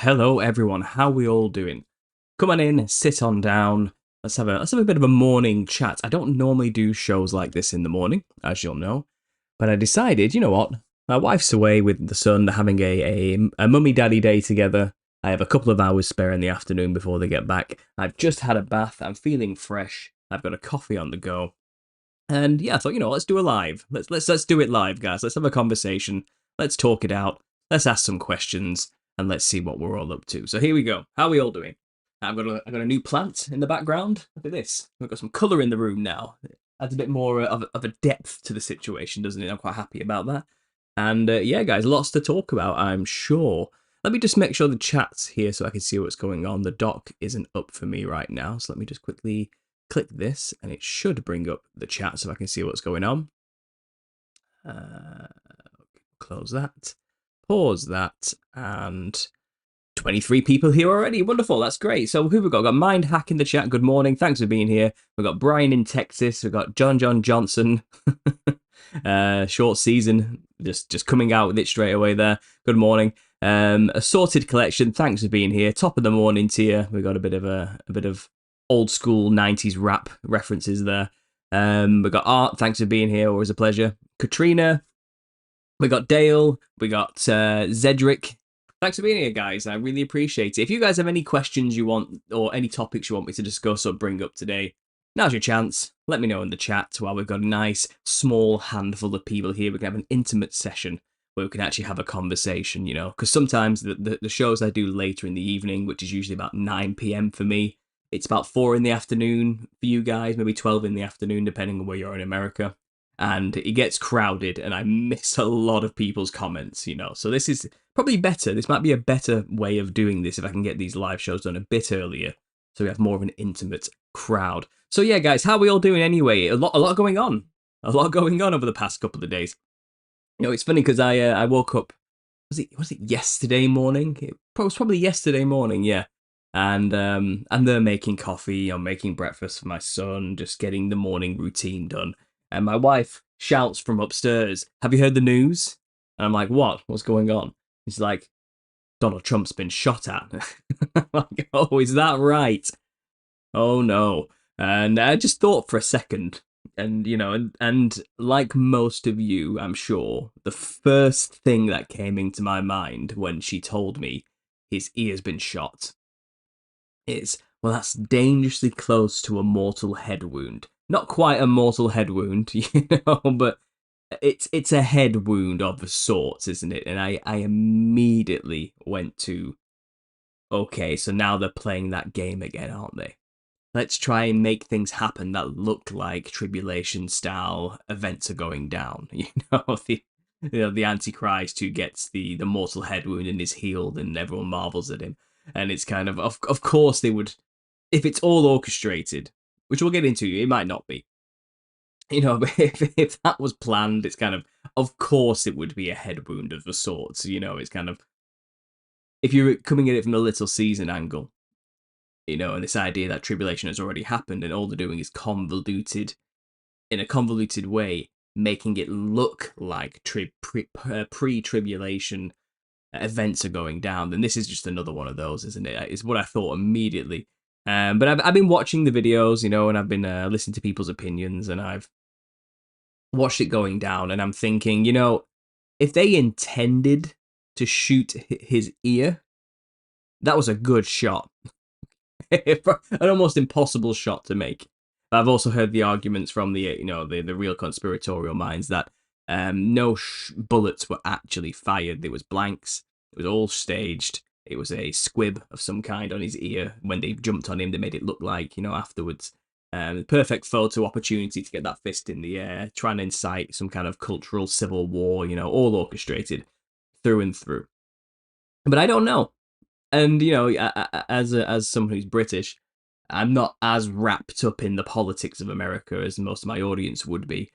Hello everyone, how we all doing? Come on in, sit on down. Let's have a bit of a morning chat. I don't normally do shows like this in the morning, as you'll know, but I decided, you know what? My wife's away with the son. They're having a mummy daddy day together. I have a couple of hours spare in the afternoon before they get back. I've just had a bath. I'm feeling fresh. I've got a coffee on the go. And yeah, I thought, let's do a live. Let's do it live, guys. Let's have a conversation. Let's talk it out. Let's ask some questions and let's see what we're all up to. So here we go. How are we all doing? I've got a new plant in the background. Look at this. We've got some colour in the room now. It adds a bit more of a depth to the situation, doesn't it? I'm quite happy about that. And yeah, guys, lots to talk about, I'm sure. Let me just make sure the chat's here so I can see what's going on. The doc isn't up for me right now, so let me just quickly click this and it should bring up the chat so I can see what's going on. Close that, pause that, and 23 people here already. Wonderful, that's great. So who we got? We've got Mind Hack in the chat. Good morning, thanks for being here. We've got Brian in Texas. We've got John Johnson. Short season, just coming out with it straight away there. Good morning. Assorted Collection, thanks for being here. Top of the morning to you. We've got a bit of old school 90s rap references there. We got Art, thanks for being here, always a pleasure. Katrina, we got Dale, we got Zedric. Thanks for being here, guys. I really appreciate it. If you guys have any questions you want or any topics you want me to discuss or bring up today, now's your chance. Let me know in the chat while we've got a nice small handful of people here. We can have an intimate session where we can actually have a conversation, because sometimes the shows I do later in the evening, which is usually about 9 p.m. for me, it's about 4 in the afternoon for you guys, maybe 12 in the afternoon, depending on where you're in America. And it gets crowded, and I miss a lot of people's comments, So this is probably better. This might be a better way of doing this if I can get these live shows done a bit earlier, so we have more of an intimate crowd. So yeah, guys, how are we all doing anyway? A lot going on. A lot going on over the past couple of days. It's funny because I woke up. Was it yesterday morning? It was probably yesterday morning, yeah. And they're making coffee. I'm making breakfast for my son, just getting the morning routine done. And my wife shouts from upstairs, "Have you heard the news?" And I'm like, "What? What's going on?" He's like, "Donald Trump's been shot at." I'm like, "Oh, is that right? Oh no." And I just thought for a second, and and like most of you, I'm sure, the first thing that came into my mind when she told me his ear's been shot is, well, that's dangerously close to a mortal head wound. Not quite a mortal head wound, but it's a head wound of a sort, isn't it? And I immediately went to, okay, so now they're playing that game again, aren't they? Let's try and make things happen that look like tribulation style events are going down. The Antichrist who gets the mortal head wound and is healed, and everyone marvels at him. And it's kind of course they would, if it's all orchestrated, which we'll get into. It might not be, but if that was planned, it's kind of course it would be a head wound of the sorts. It's kind of, if you're coming at it from the Little Caesar angle, and this idea that tribulation has already happened and all they're doing is in a convoluted way, making it look like pre-tribulation events are going down, then this is just another one of those, isn't it? Is what I thought immediately. But I've been watching the videos, and I've been listening to people's opinions, and I've watched it going down, and I'm thinking, if they intended to shoot his ear, that was a good shot. An almost impossible shot to make. I've also heard the arguments from the real conspiratorial minds that no bullets were actually fired. There was blanks. It was all staged. It was a squib of some kind on his ear. When they jumped on him, they made it look like, afterwards. The perfect photo opportunity to get that fist in the air, trying to incite some kind of cultural civil war, all orchestrated through and through. But I don't know. And, as someone who's British, I'm not as wrapped up in the politics of America as most of my audience would be.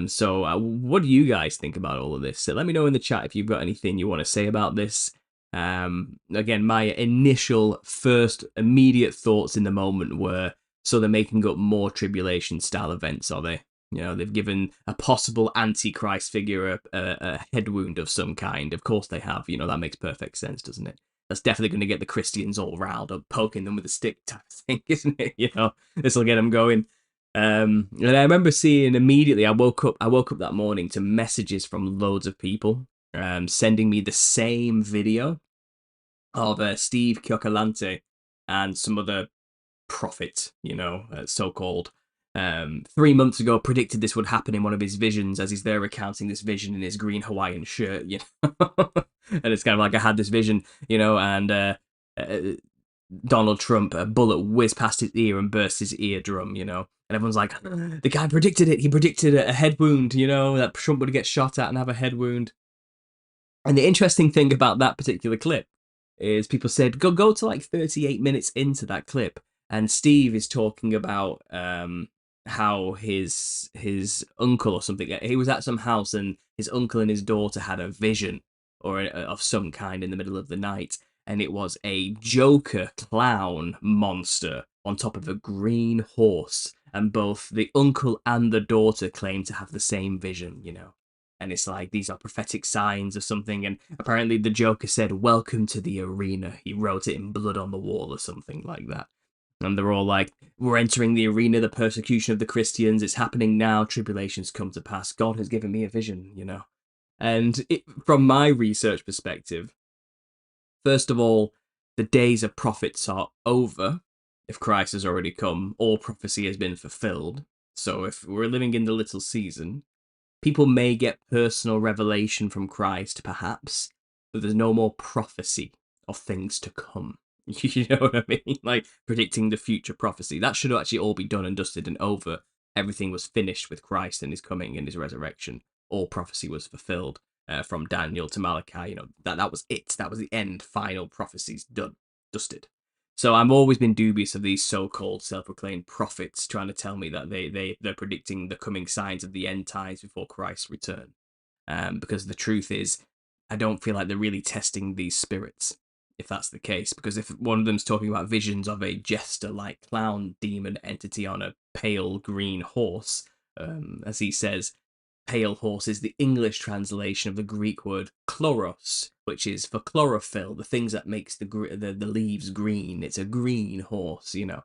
So what do you guys think about all of this? So let me know in the chat if you've got anything you want to say about this. Again, my initial first immediate thoughts in the moment were, so they're making up more tribulation style events, are they? They've given a possible Antichrist figure a head wound of some kind. Of course they have. That makes perfect sense, doesn't it? that's definitely going to get the Christians all riled up, poking them with a stick type of thing, isn't it? You know, this will get them going. And I remember seeing immediately, I woke up that morning to messages from loads of people sending me the same video of Steve Kiokalante and some other prophet, you know, so-called, 3 months ago predicted this would happen in one of his visions as he's there recounting this vision in his green Hawaiian shirt, you know. And it's kind of like, I had this vision, you know, and Donald Trump, a bullet whizzed past his ear and burst his eardrum, you know. And everyone's like, the guy predicted it. He predicted a head wound, you know, that Trump would get shot at and have a head wound. And the interesting thing about that particular clip is people said, go to like 38 minutes into that clip, and Steve is talking about how his uncle or something, he was at some house and his uncle and his daughter had a vision of some kind in the middle of the night, and it was a Joker clown monster on top of a green horse, and both the uncle and the daughter claim to have the same vision, you know. And it's like, these are prophetic signs or something. And apparently the Joker said, "Welcome to the arena." He wrote it in blood on the wall or something like that. And they're all like, "We're entering the arena, the persecution of the Christians. It's happening now. Tribulations come to pass. God has given me a vision," you know. And from my research perspective, first of all, the days of prophets are over. If Christ has already come, all prophecy has been fulfilled. So if we're living in the little season, people may get personal revelation from Christ, perhaps, but there's no more prophecy of things to come. You know what I mean? Like predicting the future prophecy. That should actually all be done and dusted and over. Everything was finished with Christ and his coming and his resurrection. All prophecy was fulfilled, from Daniel to Malachi. You know, that was it. That was the end. Final prophecies done, dusted. So I've always been dubious of these so-called self-proclaimed prophets trying to tell me that they're predicting the coming signs of the end times before Christ's return. Because the truth is, I don't feel like they're really testing these spirits, if that's the case. Because if one of them's talking about visions of a jester-like clown demon entity on a pale green horse, as he says, pale horse is the English translation of the Greek word chloros, which is for chlorophyll, the things that makes the leaves green. It's a green horse, you know.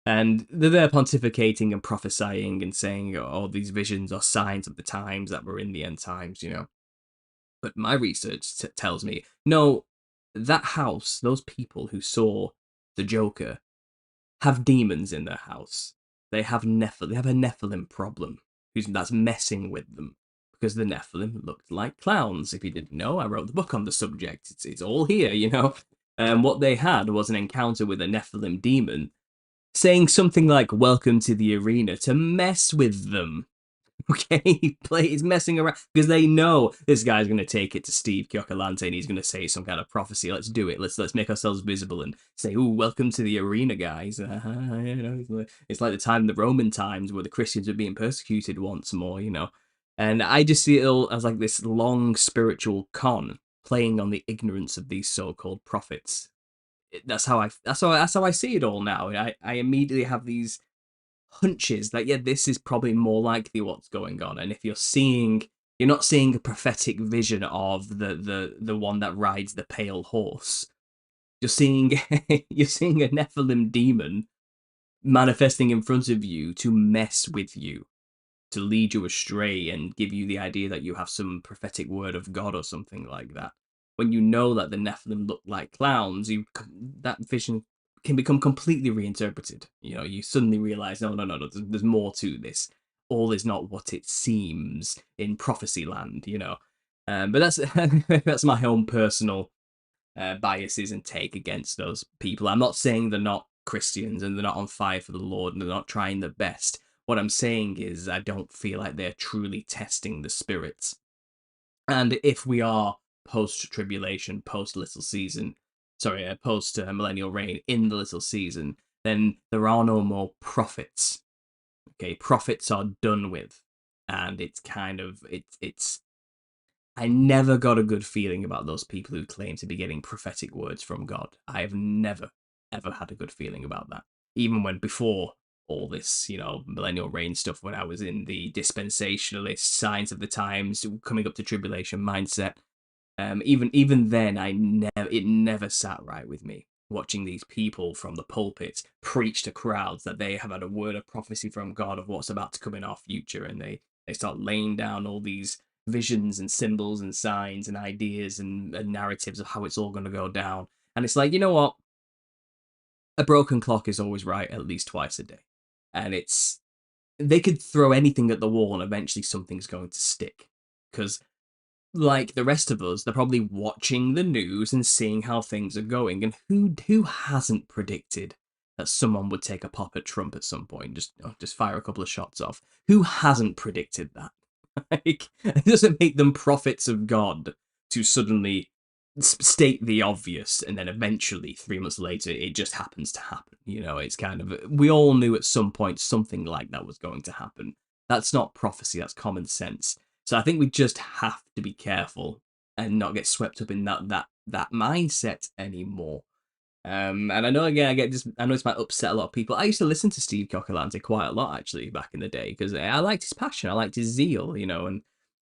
And they're there pontificating and prophesying and saying, "Oh, these visions are signs of the times that we're in the end times," you know. But my research tells me, no, that house, those people who saw the Joker, have demons in their house. They have a Nephilim problem that's messing with them, because the Nephilim looked like clowns. If you didn't know, I wrote the book on the subject. It's all here, you know. And what they had was an encounter with a Nephilim demon saying something like "Welcome to the arena" to mess with them. Okay, he's messing around because they know this guy's going to take it to Steve Kiokalante and he's going to say some kind of prophecy. Let's do it. Let's make ourselves visible and say, "Ooh, welcome to the arena, guys." You know, it's like the time, the Roman times, where the Christians were being persecuted once more. You know, and I just see it all as like this long spiritual con playing on the ignorance of these so-called prophets. That's how I see it all now. I immediately have these hunches that, yeah, this is probably more likely what's going on. And if you're not seeing a prophetic vision of the one that rides the pale horse. You're seeing you're seeing a Nephilim demon manifesting in front of you to mess with you, to lead you astray and give you the idea that you have some prophetic word of God or something like that. When you know that the Nephilim look like clowns, that vision can become completely reinterpreted. You know, you suddenly realize, no, there's more to this. All is not what it seems in prophecy land, you know. But that's that's my own personal biases and take against those people. I'm not saying they're not Christians and they're not on fire for the Lord and they're not trying their best. What I'm saying is I don't feel like they're truly testing the spirits. And if we are post-tribulation, post-little season, post-millennial reign in the little season, then there are no more prophets. Okay, prophets are done with. And it's kind of, it's I never got a good feeling about those people who claim to be getting prophetic words from God. I have never, ever had a good feeling about that. Even when before all this, you know, millennial reign stuff, when I was in the dispensationalist signs of the times, coming up to tribulation mindset, Even then, it never sat right with me watching these people from the pulpit preach to crowds that they have had a word of prophecy from God of what's about to come in our future, and they start laying down all these visions and symbols and signs and ideas and narratives of how it's all going to go down. And it's like, you know what? A broken clock is always right at least twice a day. And they could throw anything at the wall and eventually something's going to stick. Because like the rest of us, they're probably watching the news and seeing how things are going. And who hasn't predicted that someone would take a pop at Trump at some point, just fire a couple of shots off? Who hasn't predicted that? Like, it doesn't make them prophets of God to suddenly state the obvious and then eventually 3 months later it just happens to happen. It's kind of, we all knew at some point something like that was going to happen. That's not prophecy, that's common sense. So I think we just have to be careful and not get swept up in that mindset anymore. And I know again, I know this might upset a lot of people. I used to listen to Steve Coccolante quite a lot actually back in the day because I liked his passion, I liked his zeal, and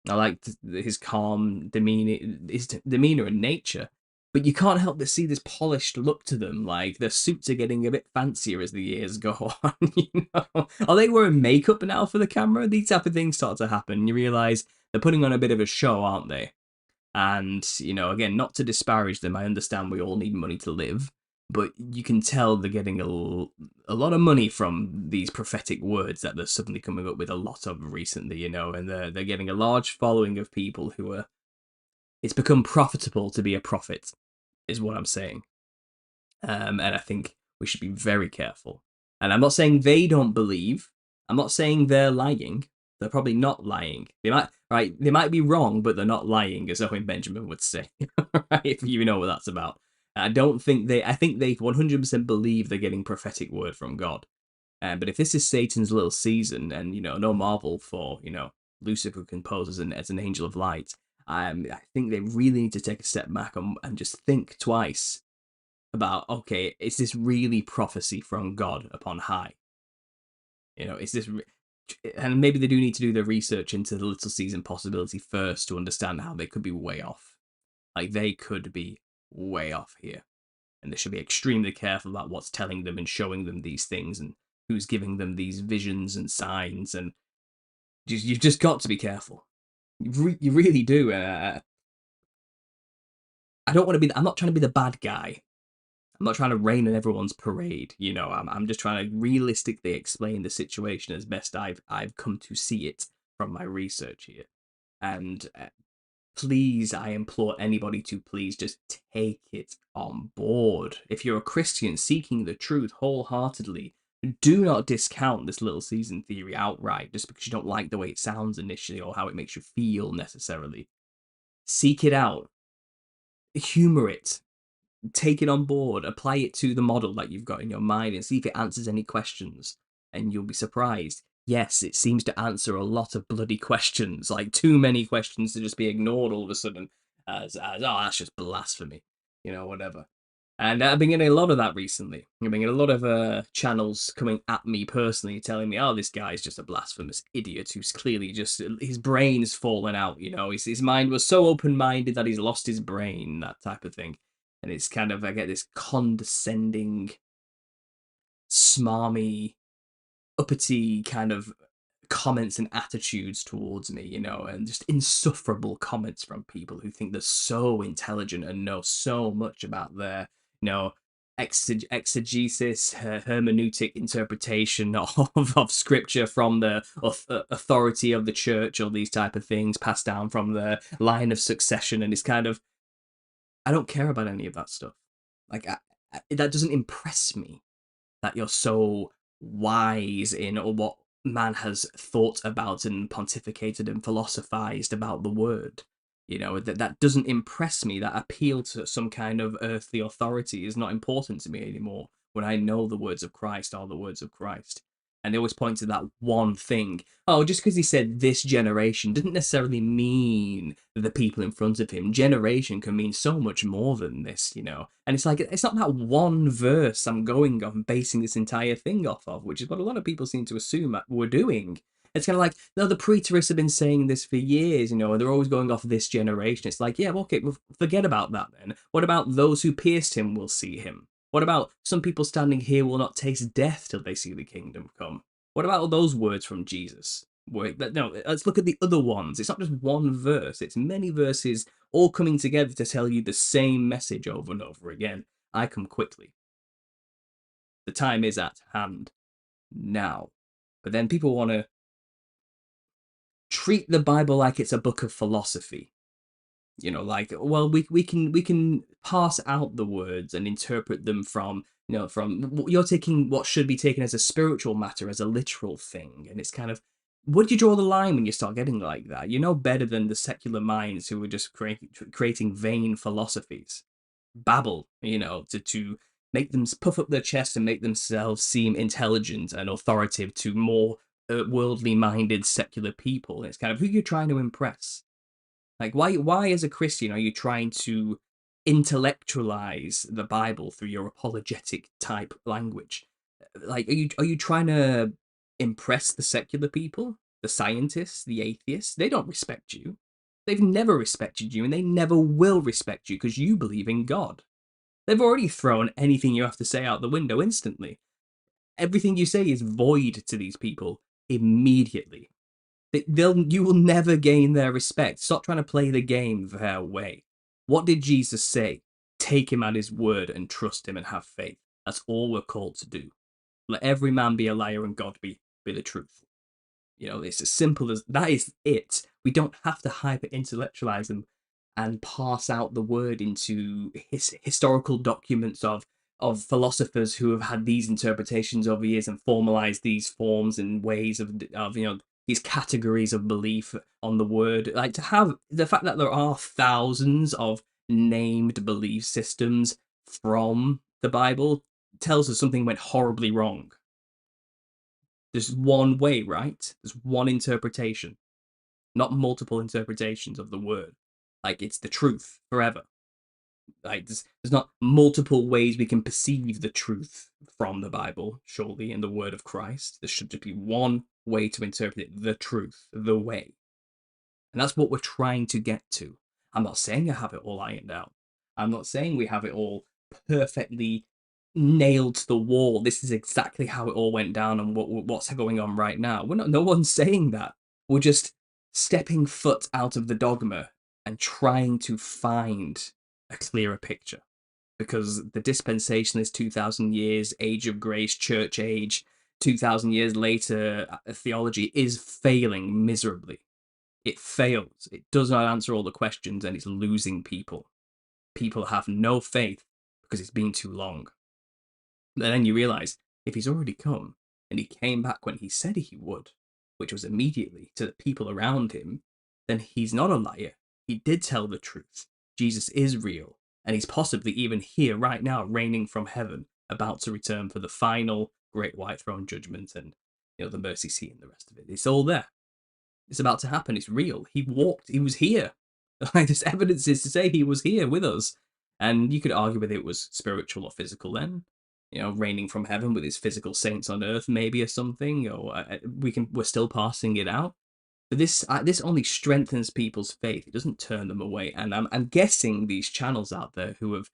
I liked his calm demeanor and nature. But you can't help but see this polished look to them. Like their suits are getting a bit fancier as the years go on. Are they wearing makeup now for the camera? These type of things start to happen. You realize they're putting on a bit of a show, aren't they? And again, not to disparage them, I understand we all need money to live, but you can tell they're getting a lot of money from these prophetic words that they're suddenly coming up with a lot of recently, and they're getting a large following of people who are. It's become profitable to be a prophet, is what I'm saying. And I think we should be very careful. And I'm not saying they don't believe. I'm not saying they're lying. They're probably not lying. They might be wrong, but they're not lying, as Owen Benjamin would say. Right? If you know what that's about. I think they 100% believe they're getting prophetic word from God. But if this is Satan's little season, and no marvel for Lucifer can pose as an angel of light, I think they really need to take a step back and just think twice about, okay, is this really prophecy from God upon high? Is this, and maybe they do need to do their research into the little season possibility first to understand how they could be way off. Like they could be way off here, and they should be extremely careful about what's telling them and showing them these things and who's giving them these visions and signs. And you've just got to be careful. You really do. I don't want to be. I'm not trying to be the bad guy. I'm not trying to rain on everyone's parade. I'm just trying to realistically explain the situation as best I've come to see it from my research here. And please, I implore anybody to please just take it on board. If you're a Christian seeking the truth wholeheartedly, do not discount this little season theory outright just because you don't like the way it sounds initially or how it makes you feel necessarily. Seek it out, humor it, take it on board, apply it to the model that you've got in your mind and see if it answers any questions. And you'll be surprised. Yes, it seems to answer a lot of bloody questions, like too many questions to just be ignored all of a sudden as oh, that's just blasphemy, whatever. And I've been getting a lot of that recently. I've been getting a lot of channels coming at me personally, telling me, oh, this guy's just a blasphemous idiot who's clearly just, his brain's fallen out, his mind was so open-minded that he's lost his brain, that type of thing. And it's kind of, I get this condescending, smarmy, uppity kind of comments and attitudes towards me, and just insufferable comments from people who think they're so intelligent and know so much about their, exegesis, hermeneutic interpretation of scripture from the authority of the church, or these type of things passed down from the line of succession. And it's kind of, I don't care about any of that stuff. Like, that doesn't impress me, that you're so wise in what man has thought about and pontificated and philosophized about the word. That doesn't impress me. That appeal to some kind of earthly authority is not important to me anymore when I know the words of Christ are the words of Christ. And they always point to that one thing. Oh, just because he said this generation didn't necessarily mean the people in front of him. Generation can mean so much more than this, And it's like, it's not that one verse I'm going on basing this entire thing off of, which is what a lot of people seem to assume that we're doing. It's kind of like, no, the preterists have been saying this for years, and they're always going off this generation. It's like, yeah, well, okay, well, forget about that then. What about those who pierced him will see him? What about some people standing here will not taste death till they see the kingdom come? What about all those words from Jesus? No, let's look at the other ones. It's not just one verse, it's many verses all coming together to tell you the same message over and over again. I come quickly. The time is at hand now. But then people want to treat the Bible like it's a book of philosophy. Like, well, we can pass out the words and interpret them from you're taking what should be taken as a spiritual matter as a literal thing, and it's kind of, where do you draw the line when you start getting like that? You know better than the secular minds who are just creating vain philosophies, babble, to make them puff up their chest and make themselves seem intelligent and authoritative to more worldly minded secular people. It's kind of who you're trying to impress. Like, why as a Christian are you trying to intellectualize the Bible through your apologetic type language? Like, are you trying to impress the secular people, the scientists, the atheists? They don't respect you. They've never respected you, and they never will respect you because you believe in God. They've already thrown anything you have to say out the window instantly. Everything you say is void to these people immediately. You will never gain their respect. Stop trying to play the game their way. What did Jesus say? Take him at his word and trust him and have faith. That's all we're called to do. Let every man be a liar and God be the truth. It's as simple as that. Is it. We don't have to hyper intellectualize them and pass out the word into historical documents of philosophers who have had these interpretations over years and formalized these forms and ways of these categories of belief on the word. Like, to have the fact that there are thousands of named belief systems from the Bible tells us something went horribly wrong. There's one way, right? There's one interpretation, not multiple interpretations of the word. Like, it's the truth forever. Like, there's not multiple ways we can perceive the truth from the Bible, surely, in the word of Christ. There should just be one way to interpret it, the truth, the way. And that's what we're trying to get to. I'm not saying I have it all ironed out. I'm not saying we have it all perfectly nailed to the wall. This is exactly how it all went down and what's going on right now. No one's saying that. We're just stepping foot out of the dogma and trying to find a clearer picture. Because the dispensationalist 2,000 years, age of grace, church age, 2,000 years later, theology is failing miserably. It fails. It does not answer all the questions, and it's losing people. People have no faith because it's been too long. But then you realize, if he's already come, and he came back when he said he would, which was immediately to the people around him, then he's not a liar. He did tell the truth. Jesus is real, and he's possibly even here right now, reigning from heaven, about to return for the final great white throne judgment and the mercy seat and the rest of it. It's all there. It's about to happen. It's real. He was here. Like, there's evidences to say he was here with us. And you could argue whether it was spiritual or physical then. Reigning from heaven with his physical saints on earth, maybe, or something. Or we're still parsing it out. But this only strengthens people's faith. It doesn't turn them away. And I'm guessing these channels out there who have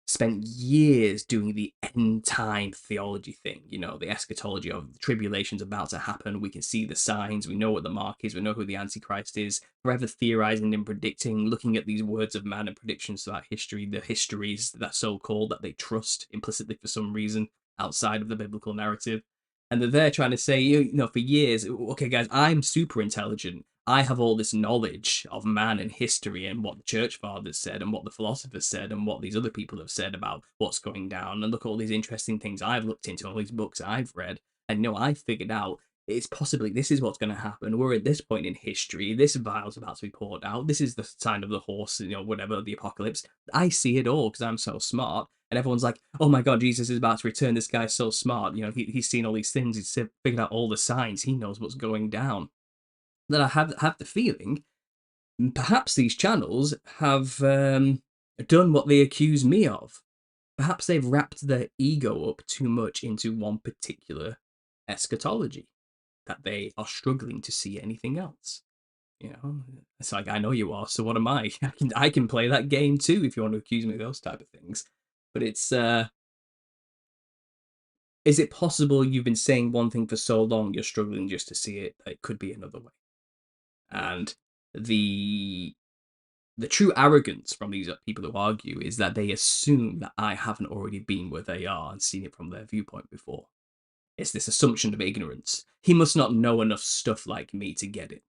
spent years doing the end time theology thing, the eschatology of the tribulation's about to happen. We can see the signs, we know what the mark is, we know who the Antichrist is, forever theorizing and predicting, looking at these words of man and predictions throughout history, the histories that so-called that they trust implicitly for some reason outside of the biblical narrative. And they're there trying to say, for years, okay, guys, I'm super intelligent. I have all this knowledge of man and history and what the church fathers said and what the philosophers said and what these other people have said about what's going down. And look at all these interesting things I've looked into, all these books I've read. And I figured out it's possibly this is what's going to happen. We're at this point in history. This vial's about to be poured out. This is the sign of the horse, whatever, the apocalypse. I see it all because I'm so smart. And everyone's like, oh my God, Jesus is about to return. This guy's so smart. He's seen all these things. He's figured out all the signs. He knows what's going down. That I have the feeling perhaps these channels have done what they accuse me of. Perhaps they've wrapped their ego up too much into one particular eschatology. that they are struggling to see anything else. You know, it's like, I know you are, so what am I? I can play that game too if you want to accuse me of those type of things. But it's is it possible you've been saying one thing for so long you're struggling just to see it? It could be another way. And the true arrogance from these people who argue is that they assume that I haven't already been where they are and seen it from their viewpoint before. It's this assumption of ignorance. He must not know enough stuff like me to get it.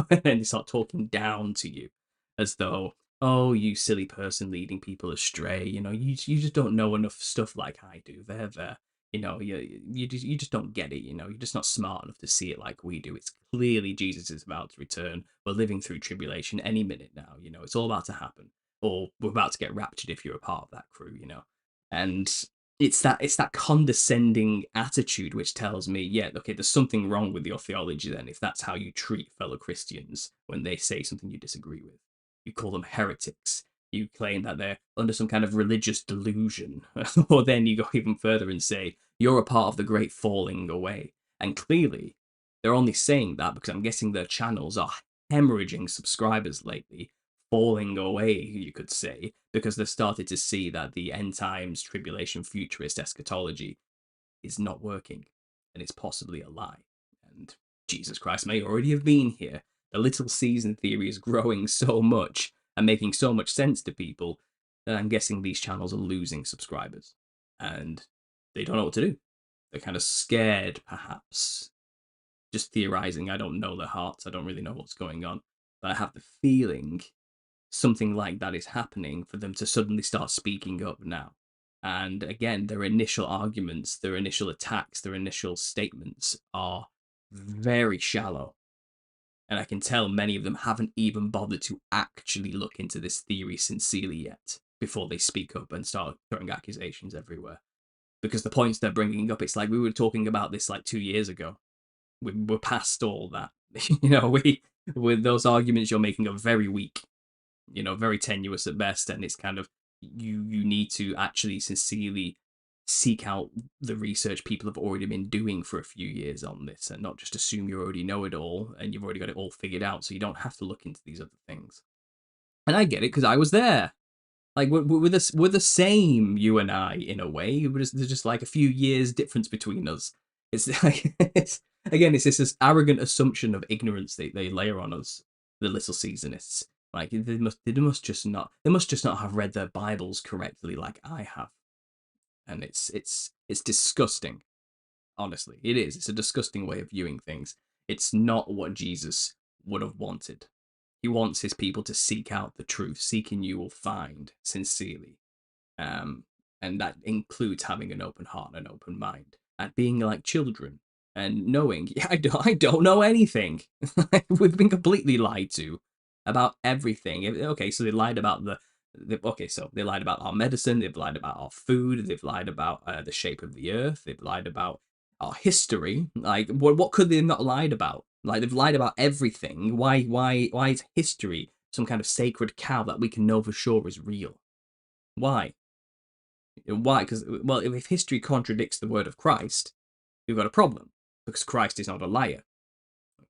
And then they start talking down to you as though, oh, you silly person leading people astray. You just don't know enough stuff like I do. There. You just don't get it. You're just not smart enough to see it like we do. It's clearly Jesus is about to return. We're living through tribulation any minute now. It's all about to happen, or we're about to get raptured if you're a part of that crew. And it's that condescending attitude which tells me, yeah, okay, there's something wrong with your theology then, if that's how you treat fellow Christians when they say something you disagree with. You call them heretics. You claim that they're under some kind of religious delusion. Or then you go even further and say, you're a part of the great falling away. And clearly, they're only saying that because I'm guessing their channels are hemorrhaging subscribers lately, falling away, you could say, because they've started to see that the end times tribulation futurist eschatology is not working and it's possibly a lie. And Jesus Christ may already have been here. The little season theory is growing so much and making so much sense to people that I'm guessing these channels are losing subscribers and they don't know what to do. They're kind of scared, perhaps. Just theorizing. I don't know their hearts. I don't really know what's going on. But I have the feeling something like that is happening for them to suddenly start speaking up now. And again, their initial arguments, their initial attacks, their initial statements are very shallow. And I can tell many of them haven't even bothered to actually look into this theory sincerely yet before they speak up and start throwing accusations everywhere. Because the points they're bringing up, it's like we were talking about this like 2 years ago. We're past all that. With those arguments you're making are very weak, very tenuous at best, and it's kind of you need to actually sincerely seek out the research people have already been doing for a few years on this and not just assume you already know it all and you've already got it all figured out so you don't have to look into these other things. And I get it because I was there. Like we're the same, you and I, in a way. There's just like a few years difference between us. It's like it's this arrogant assumption of ignorance they layer on us, the little seasonists. Like they must just not have read their Bibles correctly like I have, and it's disgusting. Honestly, it is. It's a disgusting way of viewing things. It's not what Jesus would have wanted. He wants his people to seek out the truth. Seeking you will find sincerely. And that includes having an open heart and an open mind and being like children and knowing, yeah, I don't know anything. We've been completely lied to about everything. Okay, so they lied about they lied about our medicine. They've lied about our food. They've lied about the shape of the earth. They've lied about our history. Like, what could they have not lied about? Like, they've lied about everything. Why is history some kind of sacred cow that we can know for sure is real? Why? Why? Because, well, if history contradicts the word of Christ, we've got a problem because Christ is not a liar.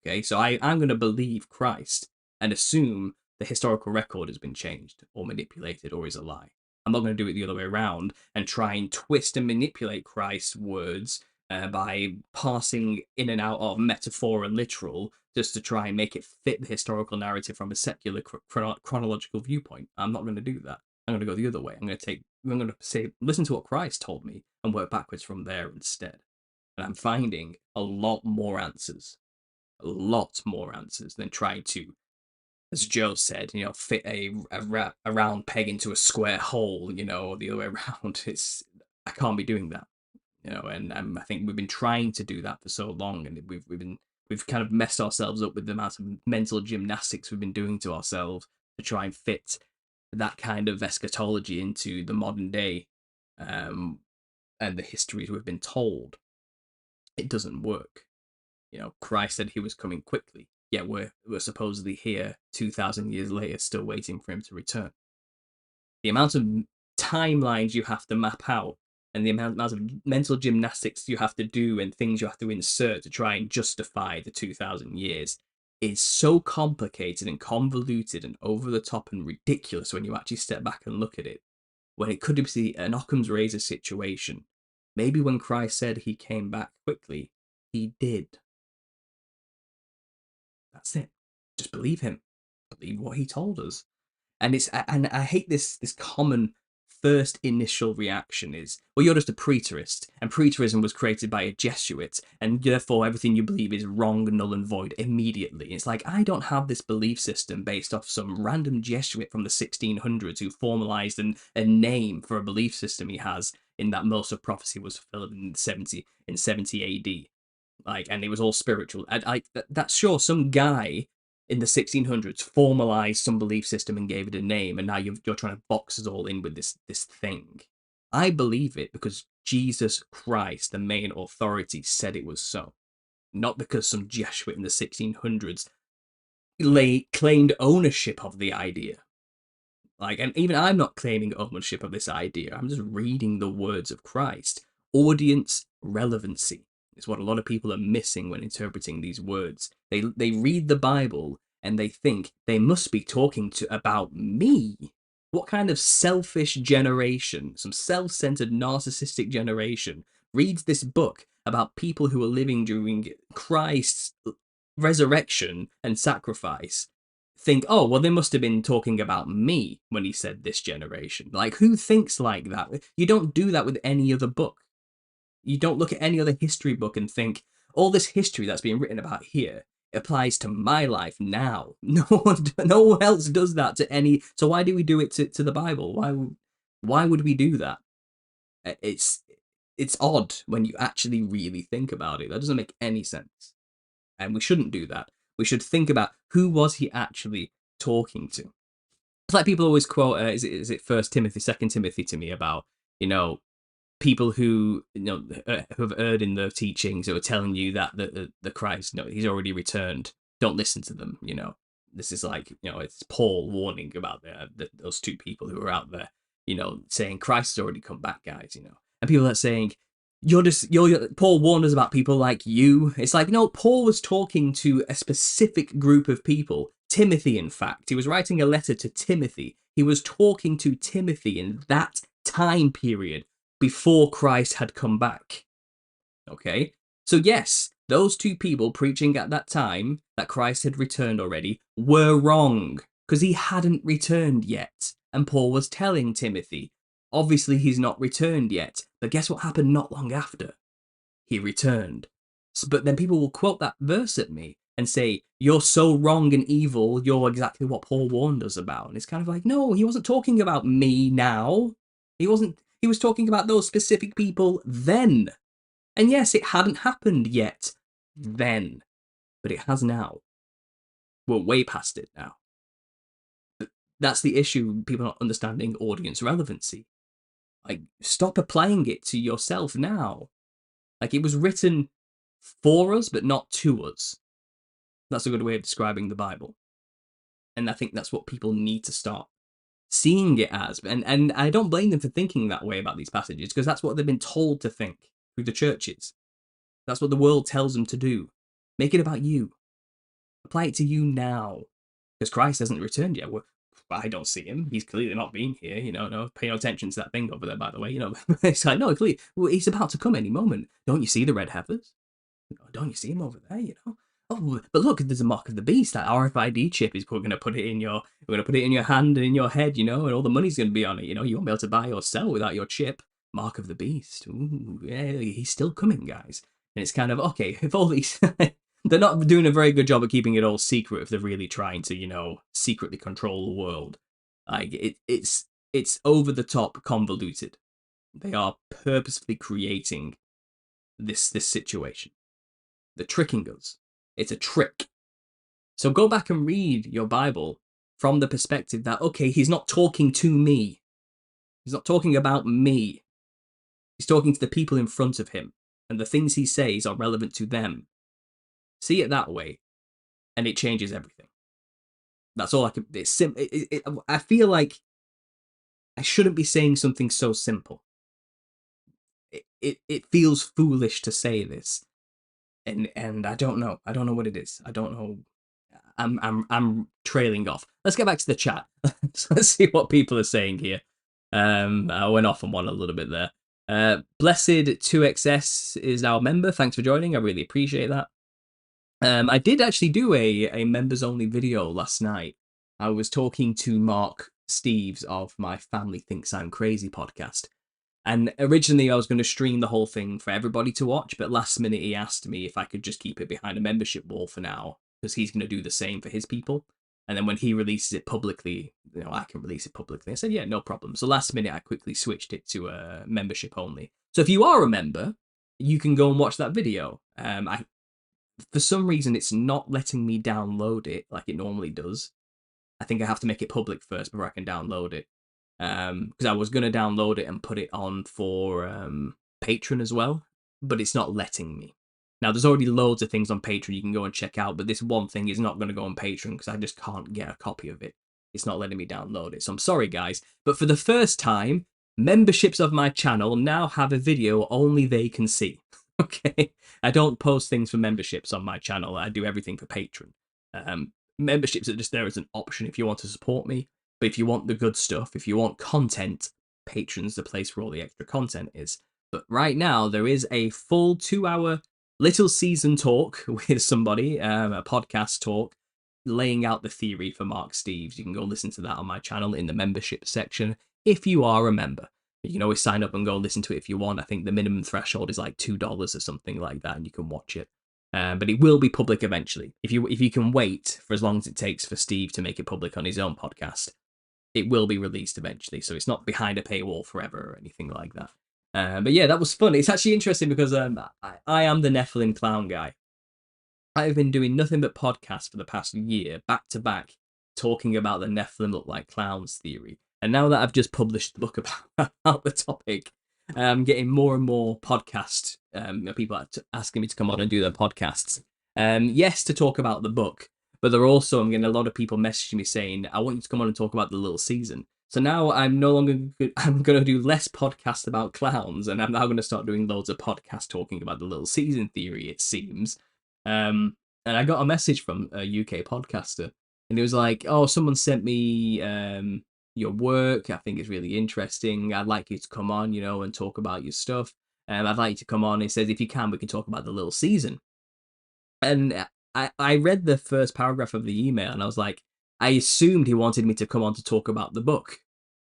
Okay, so I'm going to believe Christ and assume the historical record has been changed or manipulated or is a lie. I'm not going to do it the other way around and try and twist and manipulate Christ's words by passing in and out of metaphor and literal just to try and make it fit the historical narrative from a secular chronological viewpoint. I'm not going to do that. I'm going to go the other way. I'm going to say, listen to what Christ told me and work backwards from there instead. And I'm finding a lot more answers than trying to, as Joe said, fit a round peg into a square hole, or the other way around. I can't be doing that, and I think we've been trying to do that for so long, and we've kind of messed ourselves up with the amount of mental gymnastics we've been doing to ourselves to try and fit that kind of eschatology into the modern day, and the histories we've been told. It doesn't work. Christ said he was coming quickly. Yet we're supposedly here 2,000 years later, still waiting for him to return. The amount of timelines you have to map out and the amount of mental gymnastics you have to do and things you have to insert to try and justify the 2,000 years is so complicated and convoluted and over the top and ridiculous when you actually step back and look at it. When it could be an Occam's razor situation. Maybe when Christ said he came back quickly, he did. That's it. Just believe him. Believe what he told us. And I hate this common first initial reaction is, well, you're just a preterist, and preterism was created by a Jesuit, and therefore everything you believe is wrong, null and void immediately. It's like, I don't have this belief system based off some random Jesuit from the 1600s who formalized a name for a belief system he has in that most of prophecy was fulfilled in 70 AD. Like, and it was all spiritual. That's sure some guy in the 1600s formalized some belief system and gave it a name, and now you're trying to box us all in with this thing. I believe it because Jesus Christ, the main authority, said it was so, not because some Jesuit in the 1600s claimed ownership of the idea. Like, and even I'm not claiming ownership of this idea. I'm just reading the words of Christ. Audience relevancy is what a lot of people are missing when interpreting these words. They read the Bible and they think they must be talking about me. What kind of selfish generation, some self-centered narcissistic generation, reads this book about people who are living during Christ's resurrection and sacrifice, think, oh, well, they must have been talking about me when he said this generation. Like, who thinks like that? You don't do that with any other book. You don't look at any other history book and think, all this history that's being written about here applies to my life now. No one else does that to any. So why do we do it to the Bible? Why would we do that? It's odd when you actually really think about it. That doesn't make any sense. And we shouldn't do that. We should think about who was he actually talking to. It's like people always quote, is it First Timothy, Second Timothy to me about, people who who have erred in their teachings who are telling you that the Christ, he's already returned. Don't listen to them. This is like, it's Paul warning about those two people who are out there, saying Christ has already come back, guys. And people are saying, Paul warned us about people like you. It's like, no, Paul was talking to a specific group of people. Timothy, in fact, he was writing a letter to Timothy. He was talking to Timothy in that time period before Christ had come back. Okay? So yes, those two people preaching at that time that Christ had returned already were wrong because he hadn't returned yet. And Paul was telling Timothy, obviously he's not returned yet, but guess what happened not long after? He returned. But then people will quote that verse at me and say, you're so wrong and evil, you're exactly what Paul warned us about. And it's kind of like, no, he wasn't talking about me now. He was talking about those specific people then. And yes, it hadn't happened yet then, but it has now. We're way past it now. That's the issue, people not understanding audience relevancy. Like, stop applying it to yourself now. Like, it was written for us, but not to us. That's a good way of describing the Bible. And I think that's what people need to start seeing it as. And I don't blame them for thinking that way about these passages, because that's what they've been told to think through the churches. That's what the world tells them to do. Make it about you. Apply it to you now. Because Christ hasn't returned yet. Well, I don't see him. He's clearly not been here. No, pay no attention to that thing over there, by the way. It's like, no, clearly, well, he's about to come any moment. Don't you see the red heifers? Don't you see him over there? Oh, but look, there's a mark of the beast. That RFID chip is going to put it in your, hand and in your head, and all the money's going to be on it. You won't be able to buy or sell without your chip. Mark of the beast. Ooh, yeah, he's still coming, guys. And it's kind of, okay, if all these, they're not doing a very good job of keeping it all secret if they're really trying to, secretly control the world. Like, it's over the top convoluted. They are purposefully creating this situation. They're tricking us. It's a trick. So go back and read your Bible from the perspective that, okay, he's not talking to me. He's not talking about me. He's talking to the people in front of him, and the things he says are relevant to them. See it that way, and it changes everything. That's all I can. It's simple. I feel like I shouldn't be saying something so simple. it feels foolish to say this, and I don't know. I don't know what it is. I don't know. I'm trailing off. Let's get back to the chat. So let's see what people are saying here. I went off on one a little bit there. Blessed 2XS is now a member. Thanks for joining. I really appreciate that. I did actually do a members only video last night. I was talking to Mark Steves of my Family Thinks I'm Crazy podcast. And originally I was going to stream the whole thing for everybody to watch, but last minute he asked me if I could just keep it behind a membership wall for now, because he's going to do the same for his people. And then when he releases it publicly, I can release it publicly. I said, yeah, no problem. So last minute I quickly switched it to membership only. So if you are a member, you can go and watch that video. For some reason, it's not letting me download it like it normally does. I think I have to make it public first before I can download it. Because I was going to download it and put it on for Patreon as well, but it's not letting me. Now, there's already loads of things on Patreon you can go and check out, but this one thing is not going to go on Patreon because I just can't get a copy of it. It's not letting me download it, so I'm sorry, guys. But for the first time, memberships of my channel now have a video only they can see. Okay? I don't post things for memberships on my channel. I do everything for Patreon. Memberships are just there as an option if you want to support me. But if you want the good stuff, if you want content, Patreon's the place where all the extra content is. But right now, there is a full 2-hour little season talk with somebody, a podcast talk, laying out the theory for Mark Steves. You can go listen to that on my channel in the membership section if you are a member. You can always sign up and go listen to it if you want. I think the minimum threshold is like $2 or something like that, and you can watch it. But it will be public eventually. If you can wait for as long as it takes for Steve to make it public on his own podcast, it will be released eventually. So it's not behind a paywall forever or anything like that. But yeah, that was fun. It's actually interesting because I am the Nephilim clown guy. I've been doing nothing but podcasts for the past year, back to back, talking about the Nephilim look like clowns theory. And now that I've just published the book about the topic, I'm getting more and more podcast people asking me to come on and do their podcasts. Yes, to talk about the book, but I'm getting a lot of people messaging me saying, I want you to come on and talk about the little season. So now I'm going to do less podcasts about clowns, and I'm now going to start doing loads of podcasts talking about the little season theory, it seems. And I got a message from a UK podcaster, and he was like, oh, someone sent me your work. I think it's really interesting. I'd like you to come on, and talk about your stuff. I'd like you to come on. He says, if you can, we can talk about the little season. And I read the first paragraph of the email, and I was like, I assumed he wanted me to come on to talk about the book.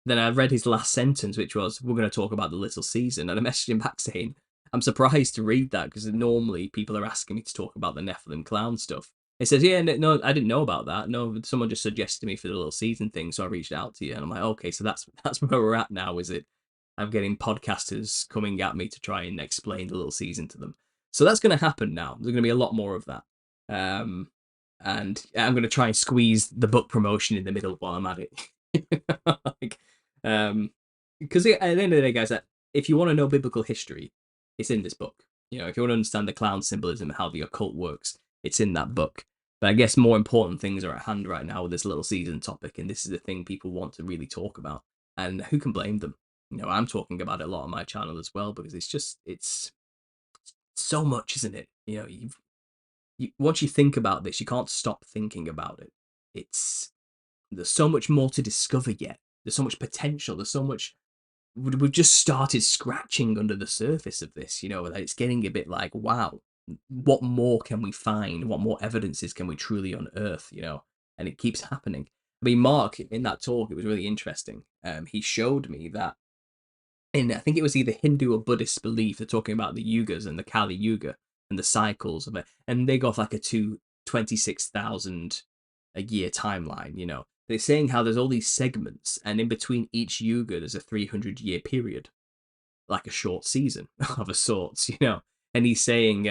Then I read his last sentence, which was, we're going to talk about the little season. And I messaged him back saying, I'm surprised to read that because normally people are asking me to talk about the Nephilim clown stuff. He says, yeah, no, I didn't know about that. No, someone just suggested me for the little season thing, so I reached out to you. And I'm like, okay, so that's where we're at now, is it? I'm getting podcasters coming at me to try and explain the little season to them. So that's going to happen now. There's going to be a lot more of that. And I'm going to try and squeeze the book promotion in the middle while I'm at it. Because at the end of the day, guys, if you want to know biblical history, it's in this book. If you want to understand the clown symbolism and how the occult works, it's in that book. But I guess more important things are at hand right now with this little season topic, and this is the thing people want to really talk about. And who can blame them? I'm talking about it a lot on my channel as well, because it's so much, isn't it? Once you think about this, you can't stop thinking about it. There's so much more to discover yet. There's so much potential. There's so much. We've just started scratching under the surface of this. It's getting a bit like, wow, what more can we find? What more evidences can we truly unearth? And it keeps happening. I mean, Mark, in that talk, it was really interesting. He showed me that I think it was either Hindu or Buddhist belief, they're talking about the yugas and the Kali Yuga and the cycles of it. And they go off like a 26,000 a year timeline, They're saying how there's all these segments, and in between each yuga, there's a 300-year period, like a short season of a sorts, And he's saying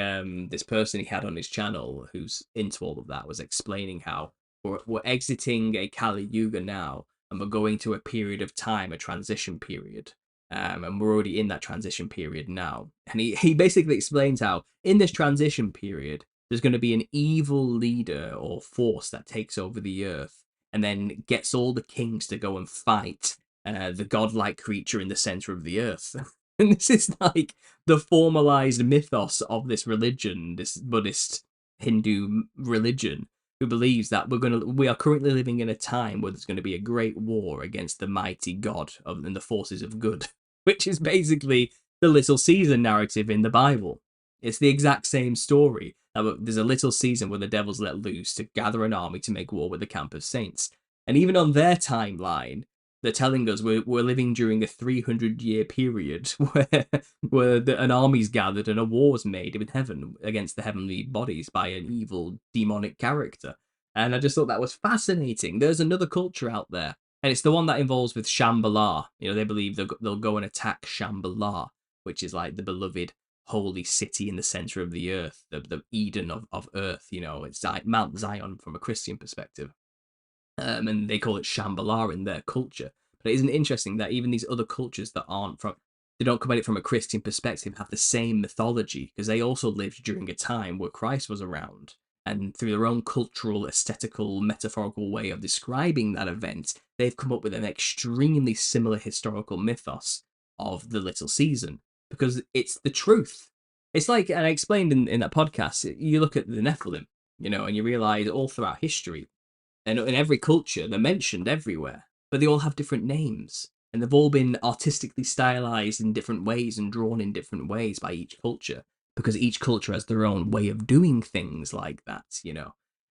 this person he had on his channel who's into all of that was explaining how we're exiting a Kali Yuga now, and we're going to a period of time, a transition period. And we're already in that transition period now. And he basically explains how in this transition period, there's going to be an evil leader or force that takes over the earth and then gets all the kings to go and fight the godlike creature in the center of the earth. And this is like the formalized mythos of this religion, this Buddhist Hindu religion, who believes that we are currently living in a time where there's going to be a great war against the mighty God and the forces of good, which is basically the Little Caesar narrative in the Bible. It's the exact same story. There's a little season where the devil's let loose to gather an army to make war with the camp of saints. And even on their timeline, they're telling us we're living during a 300-year period where an army's gathered and a war's made in heaven against the heavenly bodies by an evil demonic character. And I just thought that was fascinating. There's another culture out there, and it's the one that involves with Shambhala. They believe they'll go and attack Shambhala, which is like the beloved holy city in the center of the earth, the Eden of earth. It's like Mount Zion from a Christian perspective. And they call it Shambhala in their culture. But isn't it interesting that even these other cultures that they don't come at it from a Christian perspective, have the same mythology, because they also lived during a time where Christ was around. And through their own cultural, aesthetical, metaphorical way of describing that event, they've come up with an extremely similar historical mythos of the Little Season, because it's the truth. It's like, and I explained in that podcast, you look at the Nephilim, and you realize all throughout history, and in every culture, they're mentioned everywhere, but they all have different names. And they've all been artistically stylized in different ways and drawn in different ways by each culture, because each culture has their own way of doing things like that.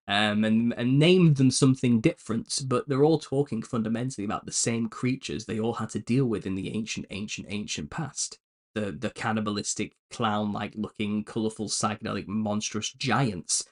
And named them something different, but they're all talking fundamentally about the same creatures they all had to deal with in the ancient past. The cannibalistic, clown-like looking, colourful, psychedelic, monstrous giants.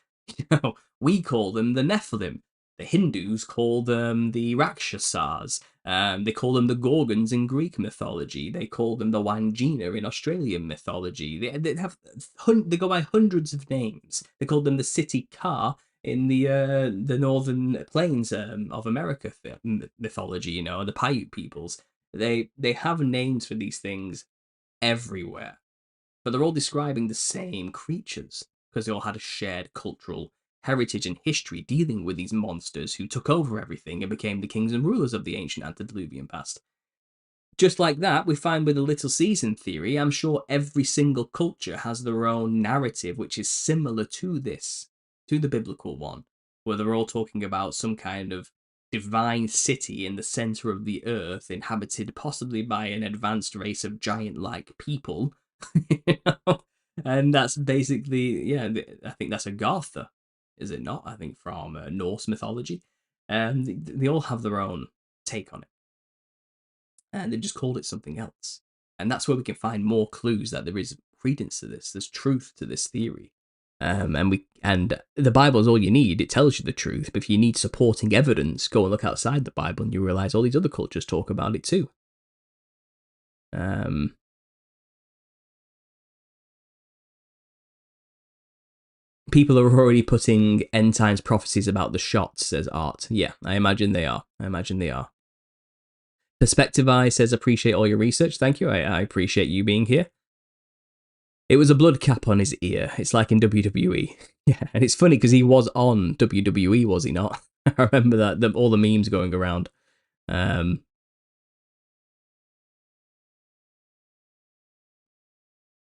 We call them the Nephilim. The Hindus call them the Rakshasas. They call them the Gorgons in Greek mythology. They call them the Wangina in Australian mythology. They go by hundreds of names. They call them the City Ka in the northern plains of America mythology. The Paiute peoples. They have names for these things everywhere, but they're all describing the same creatures because they all had a shared cultural heritage and history dealing with these monsters who took over everything and became the kings and rulers of the ancient antediluvian past. Just like that, we find with the Little Season theory, I'm sure every single culture has their own narrative which is similar to this, to the biblical one, where they're all talking about some kind of divine city in the center of the earth, inhabited possibly by an advanced race of giant-like people. And that's basically, yeah, I think that's Agartha, is it not? I think from Norse mythology. And they all have their own take on it. And they just called it something else. And that's where we can find more clues that there is credence to this. There's truth to this theory. And the Bible is all you need. It tells you the truth. But if you need supporting evidence, go and look outside the Bible, and you realize all these other cultures talk about it too. People are already putting end times prophecies about the shots, says Art. Yeah, I imagine they are. Perspective Eye says, appreciate all your research. Thank you. I appreciate you being here. It was a blood cap on his ear. It's like in WWE. Yeah, and it's funny because he was on WWE, was he not? I remember that, all the memes going around.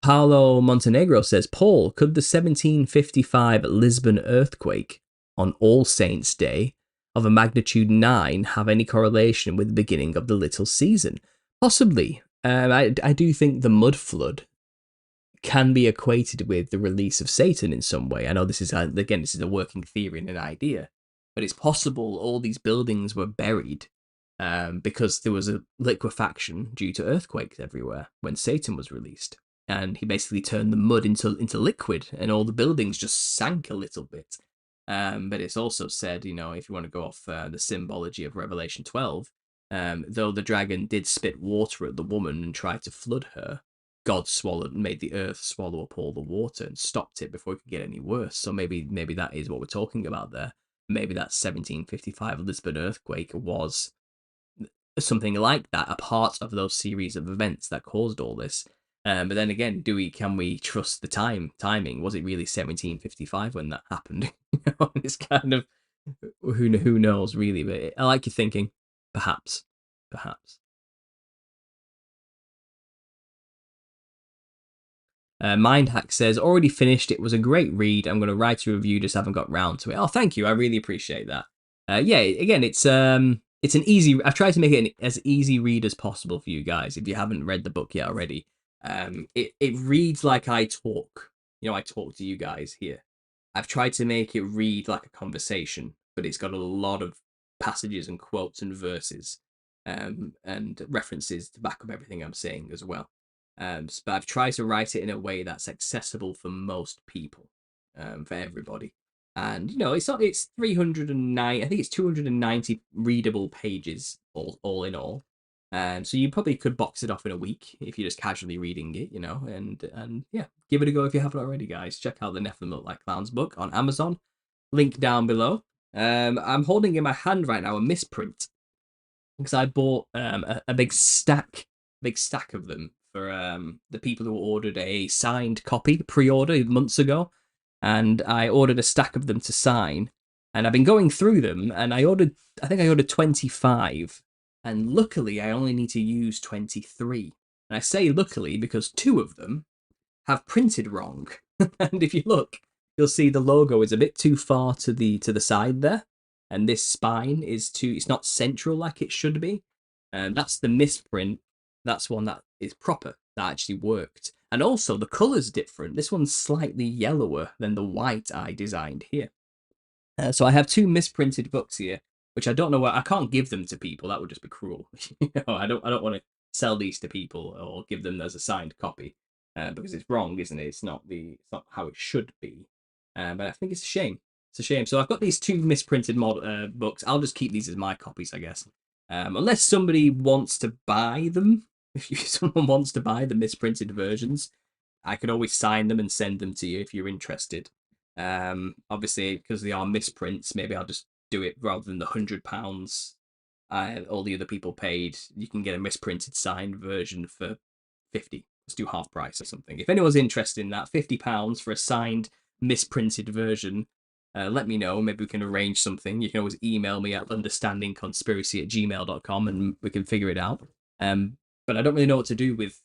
Paulo Montenegro says, Paul, could the 1755 Lisbon earthquake on All Saints' Day of a magnitude 9 have any correlation with the beginning of the Little Season? Possibly. I do think the mud flood can be equated with the release of Satan in some way. I know this is a working theory and an idea, but it's possible all these buildings were buried because there was a liquefaction due to earthquakes everywhere when Satan was released. And he basically turned the mud into liquid, and all the buildings just sank a little bit. But it's also said, if you want to go off the symbology of Revelation 12, though the dragon did spit water at the woman and tried to flood her, God made the earth swallow up all the water and stopped it before it could get any worse. So maybe that is what we're talking about there. Maybe that 1755 Lisbon earthquake was something like that, a part of those series of events that caused all this. But then again, can we trust the timing? Was it really 1755 when that happened? It's kind of who knows really. But I like your thinking. Perhaps. Mindhack says, already finished. It was a great read. I'm going to write a review, just haven't got round to it. Oh, thank you. I really appreciate that. Yeah, again, it's an easy. I've tried to make it as easy read as possible for you guys. If you haven't read the book yet already, it reads like I talk. I talk to you guys here. I've tried to make it read like a conversation, but it's got a lot of passages and quotes and verses, and references to back up everything I'm saying as well. But I've tried to write it in a way that's accessible for most people, for everybody. And it's 309. I think it's 290 readable pages all in all. So you probably could box it off in a week if you're just casually reading it, and yeah, give it a go if you haven't already, guys. Check out the Nephilim Look Like Clowns book on Amazon. Link down below. I'm holding in my hand right now a misprint because I bought a big stack of them for the people who ordered a signed copy pre-order months ago, and I ordered a stack of them to sign, and I've been going through them, and I think I ordered 25, and luckily I only need to use 23. And I say luckily because 2 of them have printed wrong. And if you look, you'll see the logo is a bit too far to the side there, and this spine it's not central like it should be. And that's the misprint. That's one that is proper, that actually worked. And also the color's different. This one's slightly yellower than the white I designed here. So I have 2 misprinted books here, which I don't know I can't give them to people. That would just be cruel. I don't want to sell these to people or give them as a signed copy, because it's wrong, isn't it? It's not how it should be. But I think it's a shame. It's a shame. So I've got these 2 misprinted books. I'll just keep these as my copies, I guess. Unless somebody wants to buy them. If someone wants to buy the misprinted versions, I could always sign them and send them to you if you're interested. Obviously, because they are misprints, maybe I'll just do it rather than the £100 all the other people paid. You can get a misprinted signed version for 50. Let's do half price or something. If anyone's interested in that, £50 for a signed misprinted version, let me know. Maybe we can arrange something. You can always email me at understandingconspiracy@gmail.com and we can figure it out. But I don't really know what to do with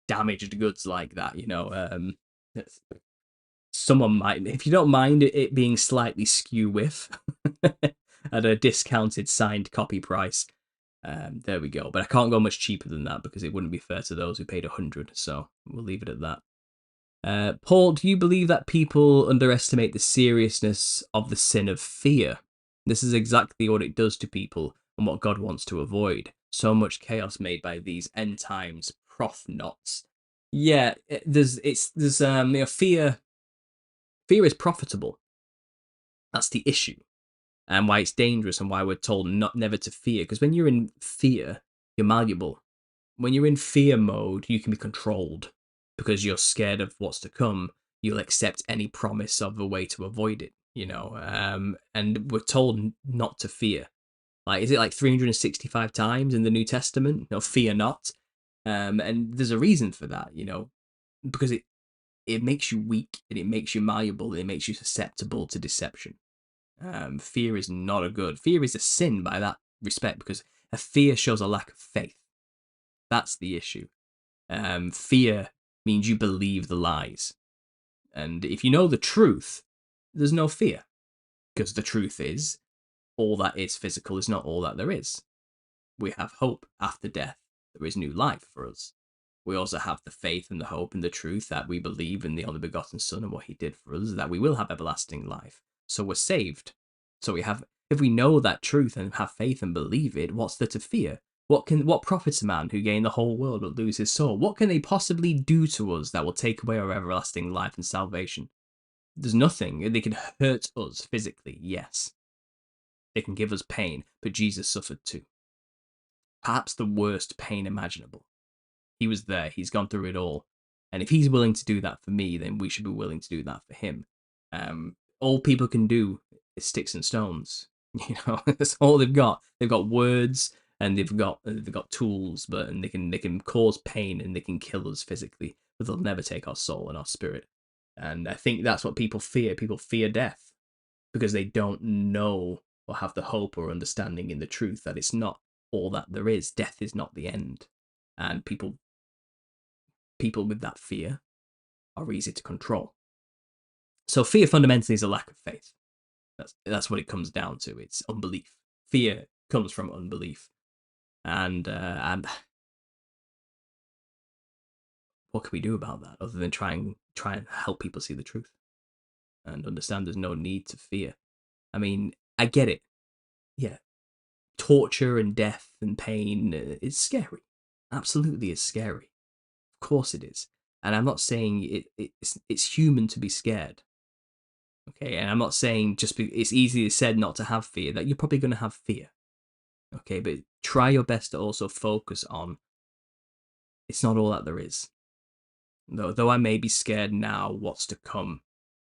damaged goods like that. Someone might, if you don't mind it being slightly skew with at a discounted signed copy price. There we go. But I can't go much cheaper than that because it wouldn't be fair to those who paid 100. So we'll leave it at that. Paul, do you believe that people underestimate the seriousness of the sin of fear? This is exactly what it does to people and what God wants to avoid. So much chaos made by these end times prof knots. Yeah, there's fear. Fear is profitable. That's the issue, and why it's dangerous, and why we're told never to fear. Because when you're in fear, you're malleable. When you're in fear mode, you can be controlled because you're scared of what's to come. You'll accept any promise of a way to avoid it. And we're told not to fear. Is it like 365 times in the New Testament? No, fear not. And there's a reason for that. Because it makes you weak, and it makes you malleable, and it makes you susceptible to deception. Fear is not a good. Fear is a sin by that respect, because a fear shows a lack of faith. That's the issue. Fear means you believe the lies. And if you know the truth, there's no fear. Because the truth is, all that is physical is not all that there is. We have hope after death. There is new life for us. We also have the faith and the hope and the truth that we believe in the only begotten Son and what he did for us, that we will have everlasting life. So we're saved. So if we know that truth and have faith and believe it, what's there to fear? What profits a man who gain the whole world but lose his soul? What can they possibly do to us that will take away our everlasting life and salvation? There's nothing. They can hurt us physically, yes. They can give us pain, but Jesus suffered too. Perhaps the worst pain imaginable. He was there. He's gone through it all. And if he's willing to do that for me, then we should be willing to do that for him. All people can do is sticks and stones. That's all they've got. They've got words and they've got tools, and they can cause pain and they can kill us physically, but they'll never take our soul and our spirit. And I think that's what people fear. People fear death because they don't know or have the hope or understanding in the truth that it's not all that there is. Death is not the end. And people with that fear are easy to control. So fear fundamentally is a lack of faith. That's what it comes down to. It's unbelief. Fear comes from unbelief, and what can we do about that other than try and help people see the truth and understand there's no need to fear? I mean, I get it. Yeah, torture and death and pain is scary. Absolutely, it's scary. Of course, it is. And I'm not saying it's human to be scared. Okay, and I'm not saying it's easier said not to have fear. That you're probably going to have fear. Okay, but try your best to also focus on it's not all that there is. Though I may be scared now, what's to come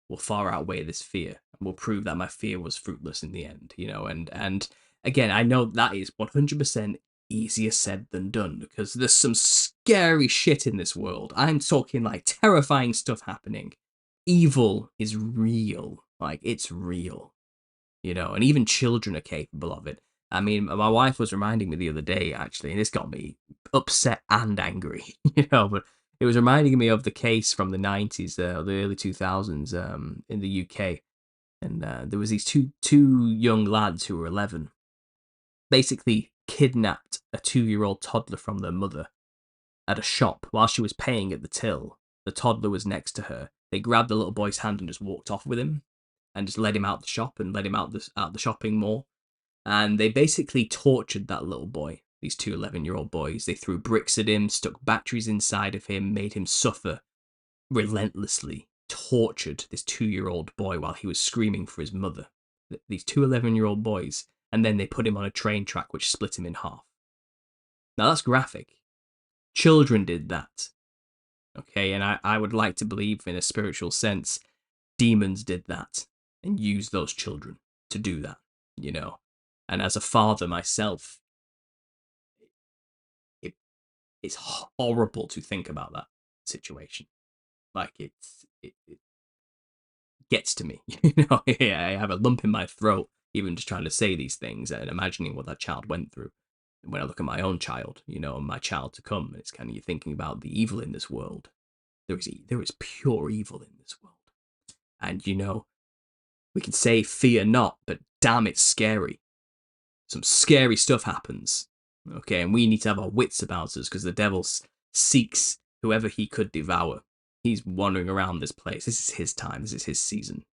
will far outweigh this fear and will prove that my fear was fruitless in the end, and again, I know that is 100% easier said than done because there's some scary shit in this world. I'm talking like terrifying stuff happening. Evil is real. Like, it's real, and even children are capable of it. I mean, my wife was reminding me the other day, actually, and this got me upset and angry, but it was reminding me of the case from the 90s, or the early 2000s, in the UK. And there was these two young lads who were 11, basically kidnapped a 2-year-old toddler from their mother at a shop while she was paying at the till. The toddler was next to her. They grabbed the little boy's hand and just walked off with him and just led him out the shop and led him out the shopping mall. And they basically tortured that little boy, these two 11-year-old boys. They threw bricks at him, stuck batteries inside of him, made him suffer relentlessly, tortured this 2-year-old boy while he was screaming for his mother. These two 11-year-old boys. And then they put him on a train track which split him in half. Now that's graphic. Children did that. Okay, and I would like to believe in a spiritual sense, demons did that and used those children to do that, And as a father myself, it's horrible to think about that situation. Like, it gets to me, I have a lump in my throat even just trying to say these things and imagining what that child went through. When I look at my own child, and my child to come, it's kind of you thinking about the evil in this world. There is pure evil in this world. And, we can say fear not, but damn, it's scary. Some scary stuff happens. Okay, and we need to have our wits about us because the devil seeks whoever he could devour. He's wandering around this place. This is his time. This is his season,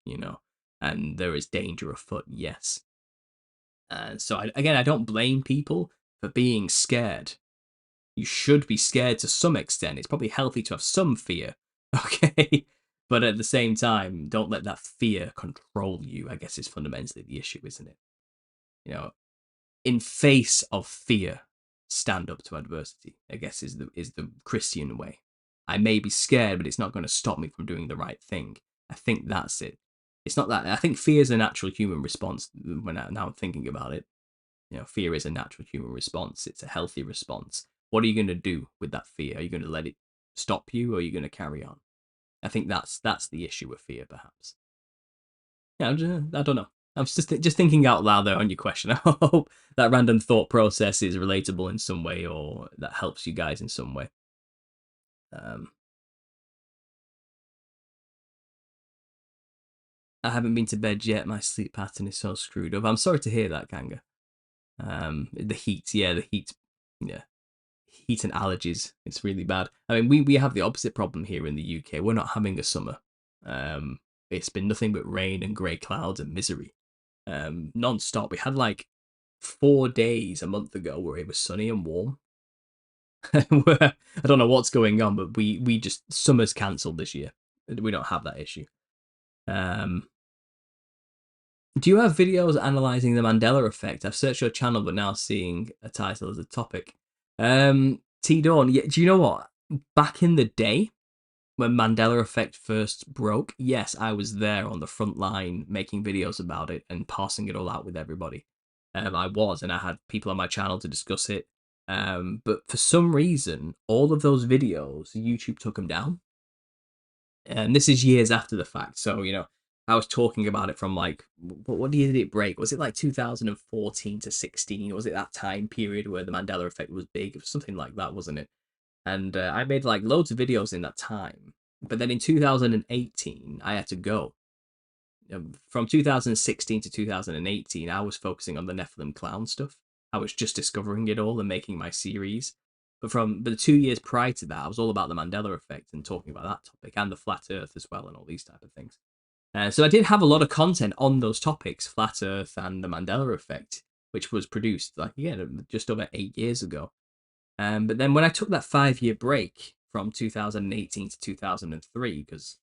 And there is danger afoot, yes. And so, I don't blame people for being scared. You should be scared to some extent. It's probably healthy to have some fear, okay? But at the same time, don't let that fear control you, I guess is fundamentally the issue, isn't it? In face of fear, stand up to adversity, I guess is the Christian way. I may be scared, but it's not going to stop me from doing the right thing. I think that's it. It's not that. I think fear is a natural human response now I'm thinking about it. Fear is a natural human response. It's a healthy response. What are you going to do with that fear? Are you going to let it stop you, or are you going to carry on? I think that's the issue with fear, perhaps. Yeah, I don't know. I was just thinking out loud there on your question. I hope that random thought process is relatable in some way, or that helps you guys in some way. I haven't been to bed yet. My sleep pattern is so screwed up. I'm sorry to hear that, Ganga. The heat, yeah, yeah. Heat and allergies, it's really bad. I mean, we have the opposite problem here in the UK. We're not having a summer. It's been nothing but rain and grey clouds and misery, non-stop. We had like 4 days a month ago where it was sunny and warm. I don't know what's going on, but we just summer's cancelled this year. We don't have that issue. Do you have videos analysing the Mandela effect? I've searched your channel, but now seeing a title as a topic. T-Dawn, yeah, do you know what? Back in the day, when Mandela effect first broke, yes, I was there on the front line making videos about it and passing it all out with everybody. I was, and I had people on my channel to discuss it. But for some reason, all of those videos, YouTube took them down. And this is years after the fact. So, I was talking about it from like, what year did it break? Was it like 2014 to 16? Was it that time period where the Mandela effect was big? It was something like that, wasn't it? And I made like loads of videos in that time. But then in 2018, I had to go. From 2016 to 2018, I was focusing on the Nephilim clown stuff. I was just discovering it all and making my series. But the 2 years prior to that, I was all about the Mandela effect and talking about that topic and the flat Earth as well and all these type of things. So I did have a lot of content on those topics, flat Earth and the Mandela effect, which was produced just over 8 years ago. But then when I took that 5 year break from 2018 to 2003, because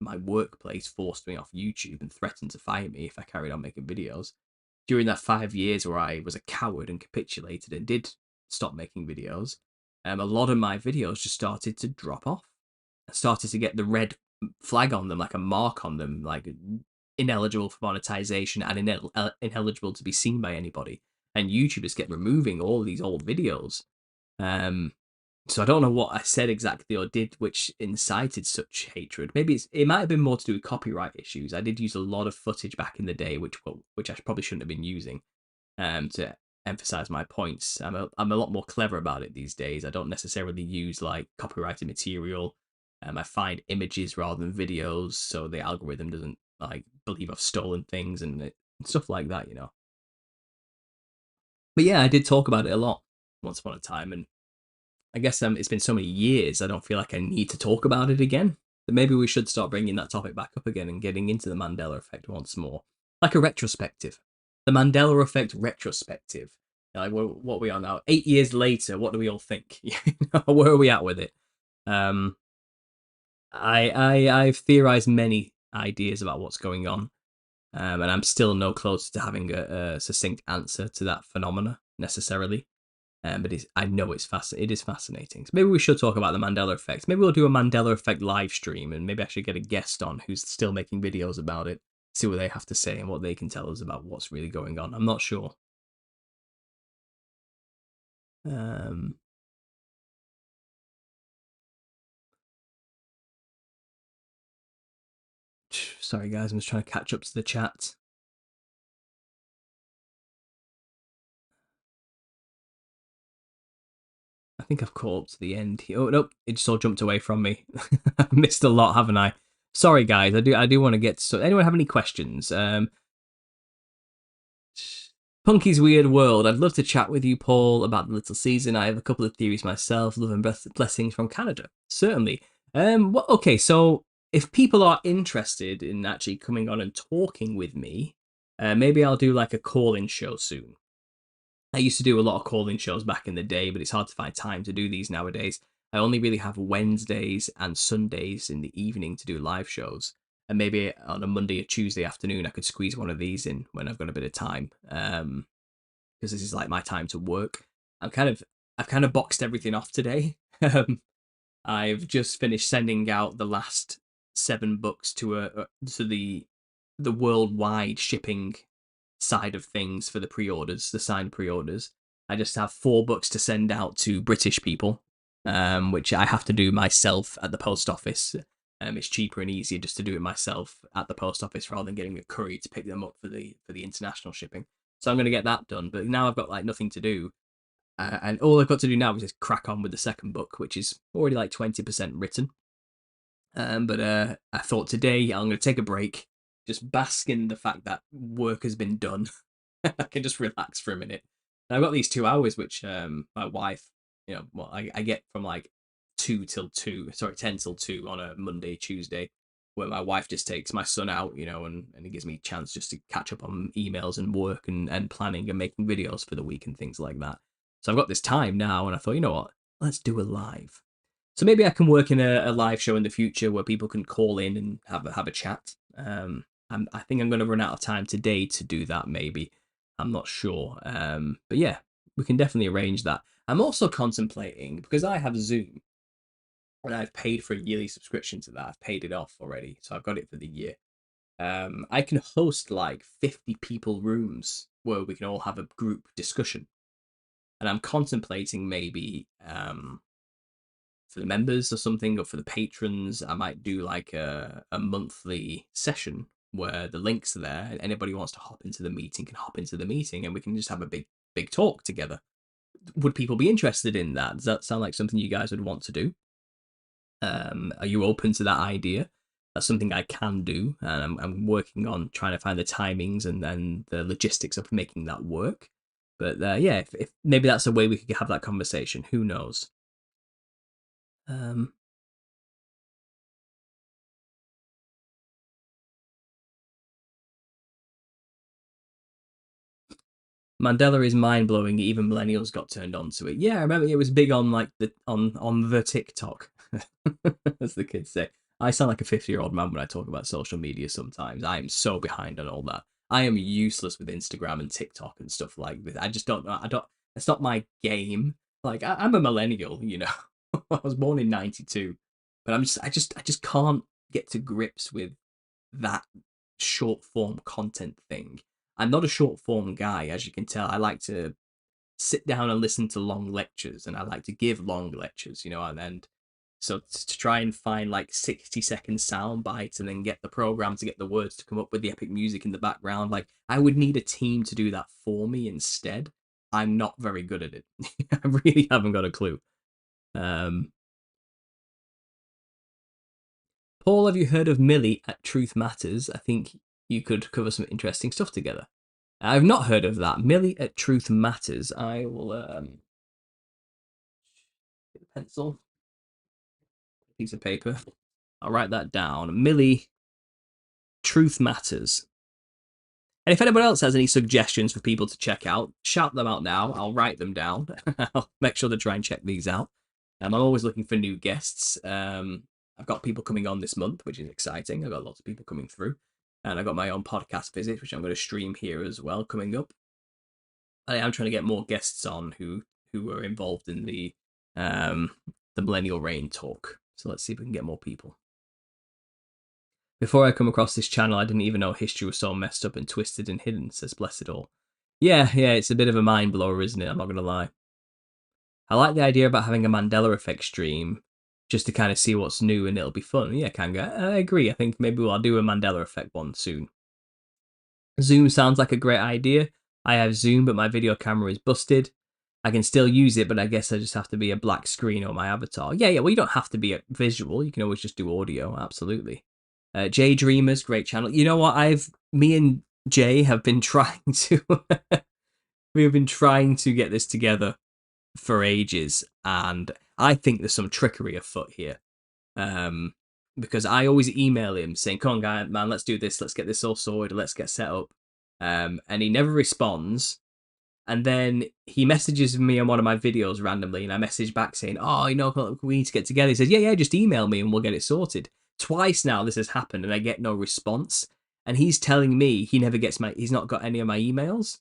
my workplace forced me off YouTube and threatened to fire me if I carried on making videos. During that 5 years where I was a coward and capitulated and did stop making videos, a lot of my videos just started to drop off. I started to get the red flag on them, like a mark on them, like ineligible for monetization and ineligible to be seen by anybody. And YouTubers kept removing all these old videos. So I don't know what I said exactly or did which incited such hatred. Maybe it might have been more to do with copyright issues. I did use a lot of footage back in the day, which I probably shouldn't have been using, to emphasize my points. I'm a lot more clever about it these days. I don't necessarily use like copyrighted material. I find images rather than videos, so the algorithm doesn't like believe I've stolen things and stuff like that, you know. But yeah, I did talk about it a lot once upon a time, and I guess it's been so many years, I don't feel like I need to talk about it again. But maybe we should start bringing that topic back up again and getting into the Mandela effect once more. Like a retrospective. The Mandela effect retrospective. Like what we are now. 8 years later, what do we all think? Where are we at with it? I've theorized many ideas about what's going on. And I'm still no closer to having a succinct answer to that phenomena necessarily. But I know it is fascinating. So maybe we should talk about the Mandela effect. Maybe we'll do a Mandela effect live stream, and maybe I should get a guest on who's still making videos about it, see what they have to say and what they can tell us about what's really going on. I'm not sure. Um, Sorry, guys, I'm just trying to catch up to the chat. I think I've caught up to the end. Oh nope, it just all jumped away from me. I've missed a lot, haven't I? Sorry, guys. I do want to get. So, anyone have any questions? Punky's Weird World. I'd love to chat with you, Paul, about the little season. I have a couple of theories myself. Love and blessings from Canada. Certainly. Okay, so if people are interested in actually coming on and talking with me, maybe I'll do like a call-in show soon. I used to do a lot of call-in shows back in the day, but it's hard to find time to do these nowadays. I only really have Wednesdays and Sundays in the evening to do live shows. And maybe on a Monday or Tuesday afternoon, I could squeeze one of these in when I've got a bit of time. Because this is like my time to work. I've kind of boxed everything off today. I've just finished sending out the last 7 books to the worldwide shipping side of things for the pre-orders, the signed pre-orders. I just have 4 books to send out to British people, which I have to do myself at the post office. It's cheaper and easier just to do it myself at the post office rather than getting a courier to pick them up for the international shipping. So I'm going to get that done. But now I've got like nothing to do, and all I've got to do now is just crack on with the second book, which is already like 20% written. But I thought today I'm going to take a break, just bask in the fact that work has been done. I can just relax for a minute. And I've got these 2 hours, which my wife, I get from like 10 till 2 on a Monday, Tuesday, where my wife just takes my son out, and it gives me a chance just to catch up on emails and work and planning and making videos for the week and things like that. So I've got this time now, and I thought, you know what, let's do a live. So maybe I can work in a live show in the future where people can call in and have a chat. I think I'm going to run out of time today to do that, maybe. I'm not sure. But yeah, we can definitely arrange that. I'm also contemplating, because I have Zoom, and I've paid for a yearly subscription to that. I've paid it off already, so I've got it for the year. I can host like 50 people rooms where we can all have a group discussion. And I'm contemplating maybe for the members or something, or for the patrons, I might do like a monthly session where the links are there and anybody who wants to hop into the meeting can hop into the meeting and we can just have a big talk together. Would people be interested in that? Does that sound like something you guys would want to do? Are you open to that idea? That's something I can do, and I'm working on trying to find the timings and the logistics of making that work. But yeah, if maybe that's a way we could have that conversation. Who knows? Um, Mandela is mind blowing. Even millennials got turned on to it. Yeah, I remember it was big on like the on the TikTok, as the kids say. I sound like a 50-year-old man when I talk about social media sometimes. I am so behind on all that. I am useless with Instagram and TikTok and stuff like this. I just don't know. I don't. It's not my game. Like I'm a millennial, you know. I was born in '92, but I just can't get to grips with that short form content thing. I'm not a short form guy, as you can tell. I like to sit down and listen to long lectures, and I like to give long lectures, you know, and so to try and find like 60-second sound bites and then get the program to get the words to come up with the epic music in the background, like I would need a team to do that for me instead. I'm not very good at it. I really haven't got a clue. Um, Paul, have you heard of Millie at Truth Matters? I think you could cover some interesting stuff together. I've not heard of that. Millie at Truth Matters. I will get a pencil, piece of paper. I'll write that down. Millie Truth Matters. And if anyone else has any suggestions for people to check out, shout them out now. I'll write them down. I'll make sure to try and check these out. I'm always looking for new guests. I've got people coming on this month, which is exciting. I've got lots of people coming through. And I've got my own podcast visit, which I'm going to stream here as well, coming up. I am trying to get more guests on who are involved in the Millennial Reign talk. So let's see if we can get more people. Before I come across this channel, I didn't even know history was so messed up and twisted and hidden, says Blessed All. Yeah, it's a bit of a mind blower, isn't it? I'm not going to lie. I like the idea about having a Mandela effect stream just to kind of see what's new and it'll be fun. Yeah, Kanga, I agree. I think maybe I'll do a Mandela effect one soon. Zoom sounds like a great idea. I have Zoom, but my video camera is busted. I can still use it, but I guess I just have to be a black screen or my avatar. Yeah, well, you don't have to be a visual. You can always just do audio, absolutely. Jay Dreamers, great channel. You know what? Me and Jay have been trying to, we've been trying to get this together for ages, and I think there's some trickery afoot here. Because I always email him saying, "Come on, guy, man, let's do this. Let's get this all sorted. Let's get set up." And he never responds. And then he messages me on one of my videos randomly, and I message back saying, "Oh, you know, we need to get together." He says, "Yeah, just email me and we'll get it sorted." Twice now this has happened, and I get no response. And he's telling me he's not got any of my emails.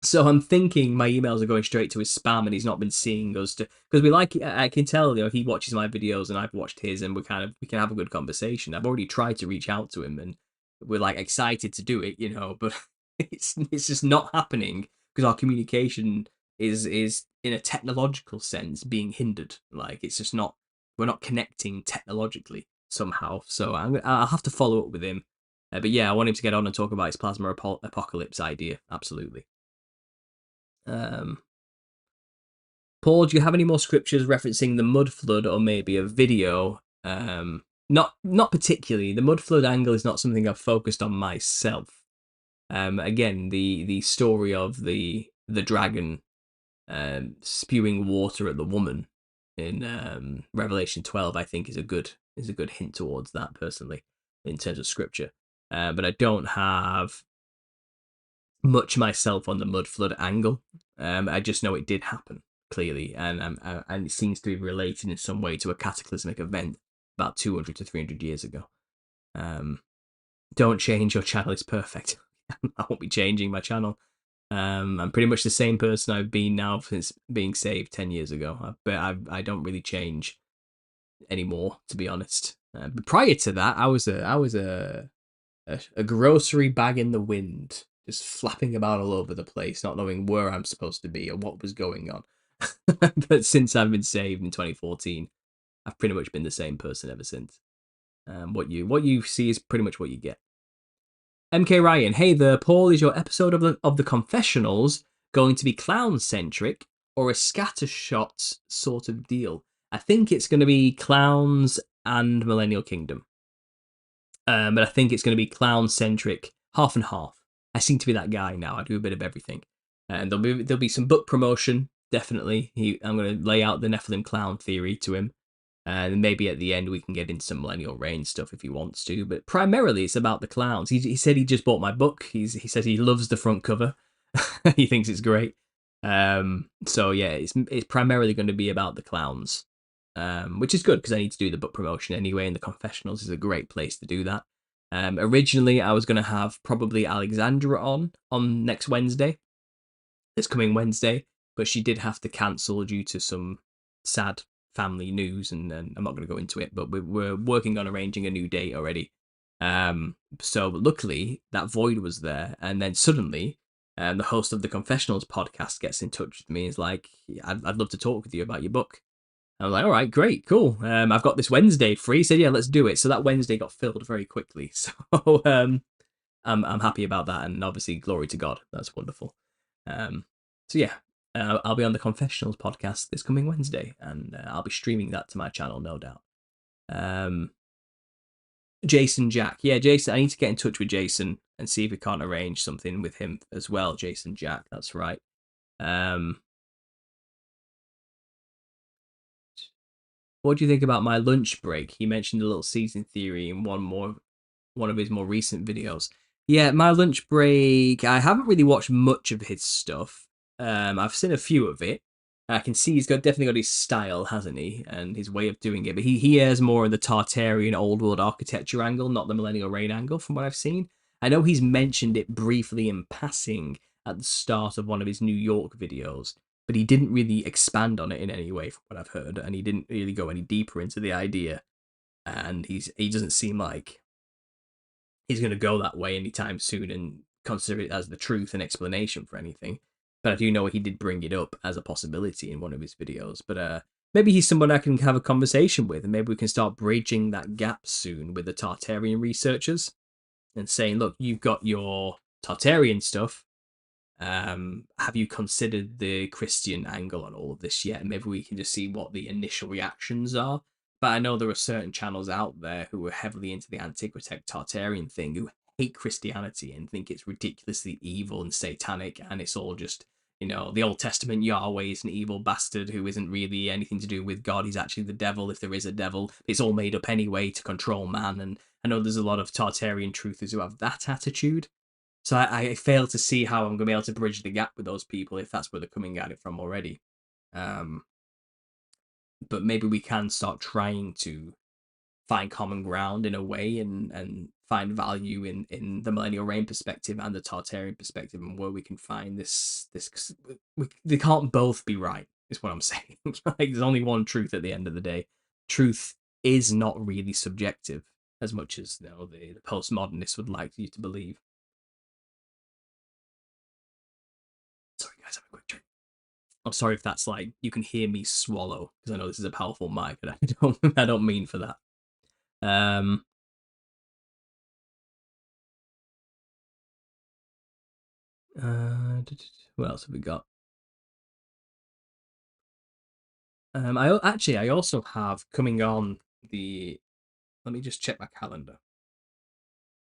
So I'm thinking my emails are going straight to his spam, and he's not been seeing us because I can tell, you know, he watches my videos and I've watched his, and we can have a good conversation. I've already tried to reach out to him, and we're like excited to do it, you know, but it's just not happening because our communication is in a technological sense being hindered. Like it's just not, we're not connecting technologically somehow. So I'll have to follow up with him. But yeah, I want him to get on and talk about his plasma apocalypse idea. Absolutely. Paul, do you have any more scriptures referencing the mud flood, or maybe a video? Not particularly. The mud flood angle is not something I've focused on myself. Again, the story of the dragon spewing water at the woman in Revelation 12, I think is a good hint towards that personally in terms of scripture. But I don't have much myself on the mud flood angle. I just know it did happen clearly, and it seems to be related in some way to a cataclysmic event about 200 to 300 years ago. Don't change, your channel is perfect. I won't be changing my channel. I'm pretty much the same person I've been now since being saved 10 years ago. But I don't really change anymore, to be honest. But prior to that, I was a grocery bag in the wind, just flapping about all over the place, not knowing where I'm supposed to be or what was going on. But since I've been saved in 2014, I've pretty much been the same person ever since. What you see is pretty much what you get. MK Ryan, hey there, Paul, is your episode of the confessionals going to be clown centric or a scattershot sort of deal? I think it's going to be clowns and Millennial Kingdom. But I think it's going to be clown centric, half and half. I seem to be that guy now. I do a bit of everything, and there'll be some book promotion. Definitely, I'm going to lay out the Nephilim clown theory to him, and maybe at the end we can get into some Millennial Reign stuff if he wants to. But primarily, it's about the clowns. He said he just bought my book. He says he loves the front cover. He thinks it's great. So yeah, it's primarily going to be about the clowns, which is good because I need to do the book promotion anyway, and the confessionals is a great place to do that. Originally, I was going to have probably Alexandra on next Wednesday, this coming Wednesday, but she did have to cancel due to some sad family news, and I'm not going to go into it, but we're working on arranging a new date already. So luckily that void was there, and then suddenly the host of the Confessionals podcast gets in touch with me. Is like, I'd love to talk with you about your book. I was like, all right, great, cool. I've got this Wednesday free. He said, yeah, let's do it. So that Wednesday got filled very quickly. So I'm happy about that, and obviously, glory to God. That's wonderful. So yeah, I'll be on the Confessionals podcast this coming Wednesday, and I'll be streaming that to my channel, no doubt. Jason Jack, yeah, Jason. I need to get in touch with Jason and see if we can't arrange something with him as well. Jason Jack, that's right. What do you think about my lunch break? He mentioned a little season theory in one of his more recent videos. Yeah, my lunch break. I haven't really watched much of his stuff. I've seen a few of it. I can see he's definitely got his style, hasn't he, and his way of doing it. But he has more of the Tartarian old world architecture angle, not the Millennial Reign angle, from what I've seen. I know he's mentioned it briefly in passing at the start of one of his New York videos, but he didn't really expand on it in any way, from what I've heard, and he didn't really go any deeper into the idea. And he doesn't seem like he's going to go that way anytime soon and consider it as the truth and explanation for anything. But I do know he did bring it up as a possibility in one of his videos. But maybe he's someone I can have a conversation with, and maybe we can start bridging that gap soon with the Tartarian researchers and saying, look, you've got your Tartarian stuff. Have you considered the Christian angle on all of this yet? Maybe we can just see what the initial reactions are. But I know there are certain channels out there who are heavily into the Antiquitech Tartarian thing, who hate Christianity and think it's ridiculously evil and satanic, and it's all just, the Old Testament Yahweh is an evil bastard who isn't really anything to do with God. He's actually the devil, if there is a devil. It's all made up anyway to control man. And I know there's a lot of Tartarian truthers who have that attitude. So I fail to see how I'm going to be able to bridge the gap with those people if that's where they're coming at it from already. But maybe we can start trying to find common ground in a way, and find value in the Millennial Reign perspective and the Tartarian perspective, and where we can find this. They can't both be right, is what I'm saying. Like, there's only one truth at the end of the day. Truth is not really subjective, as much as the postmodernists would like you to believe. Sorry, guys, have a quick drink. I'm sorry if that's like you can hear me swallow, because I know this is a powerful mic, and I don't mean for that. What else have we got? I also have coming on the. Let me just check my calendar.